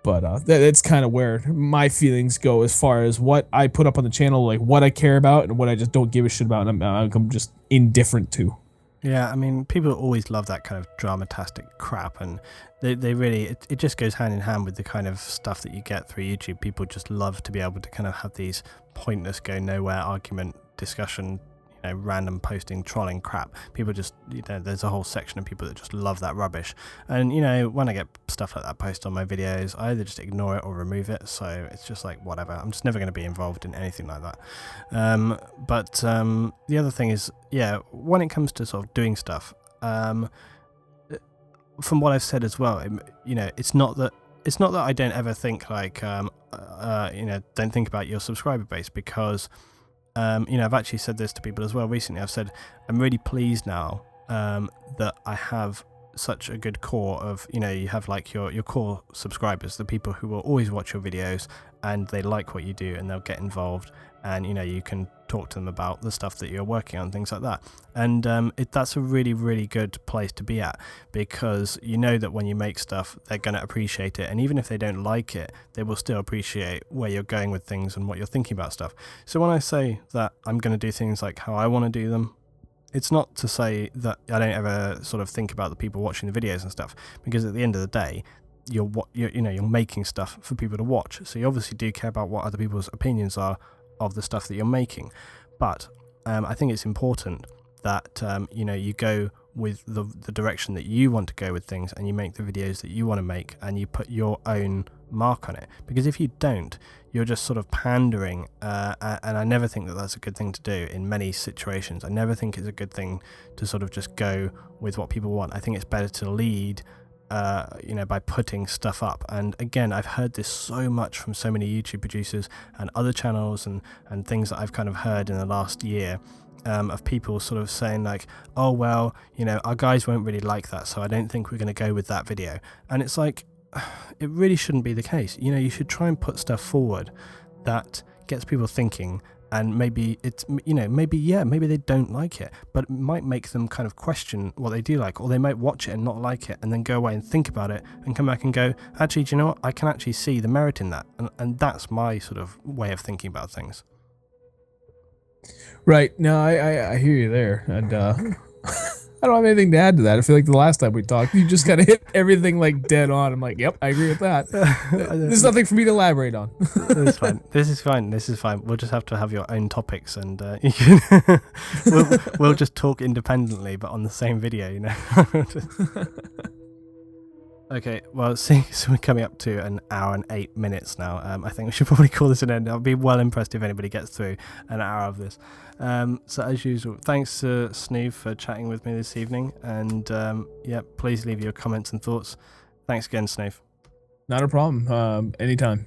But that's kind of where my feelings go as far as what I put up on the channel, like what I care about and what I just don't give a shit about, and I'm just indifferent to. Yeah, I mean, people always love that kind of dramatastic crap, and they really, it just goes hand in hand with the kind of stuff that you get through YouTube. People just love to be able to kind of have these pointless, go nowhere argument, discussion, random posting, trolling crap. People just, there's a whole section of people that just love that rubbish. And, when I get stuff like that posted on my videos, I either just ignore it or remove it. So it's just like, whatever. I'm just never going to be involved in anything like that. But the other thing is, when it comes to sort of doing stuff, from what I've said as well, it's not that I don't ever think like, don't think about your subscriber base, because I've actually said this to people as well recently. I've said I'm really pleased now that I have such a good core of, you have like your core subscribers, the people who will always watch your videos and they like what you do and they'll get involved, and you can talk to them about the stuff that you're working on, things like that. And that's a really, really good place to be at, because that when you make stuff, they're going to appreciate it, and even if they don't like it, they will still appreciate where you're going with things and what you're thinking about stuff. So when I say that I'm going to do things like how I want to do them, it's not to say that I don't ever sort of think about the people watching the videos and stuff, because at the end of the day, you're making stuff for people to watch, so you obviously do care about what other people's opinions are of the stuff that you're making. But I think it's important that you go with the direction that you want to go with things, and you make the videos that you want to make, and you put your own mark on it. Because if you don't, you're just sort of pandering, and I never think that that's a good thing to do in many situations. I never think it's a good thing to sort of just go with what people want. I think it's better to lead by putting stuff up. And again, I've heard this so much from so many YouTube producers and other channels and things that I've kind of heard in the last year, of people sort of saying like, oh well, our guys won't really like that, so I don't think we're going to go with that video. And it's like, it really shouldn't be the case. You should try and put stuff forward that gets people thinking, and maybe it's, maybe they don't like it, but it might make them kind of question what they do like, or they might watch it and not like it and then go away and think about it and come back and go, actually, do you know what, I can actually see the merit in that. And that's my sort of way of thinking about things. Right. No, I hear you there, and I don't have anything to add to that. I feel like the last time we talked, you just kind of hit everything like dead on. I'm like, yep, I agree with that. There's nothing for me to elaborate on. This is fine. This is fine. We'll just have to have your own topics, and you can we'll just talk independently, but on the same video, Okay, well, so we're coming up to an hour and 8 minutes now. I think we should probably call this an end. I'll be well impressed if anybody gets through an hour of this. So as usual, thanks to Snoov for chatting with me this evening. And please leave your comments and thoughts. Thanks again, Snoov. Not a problem. Anytime.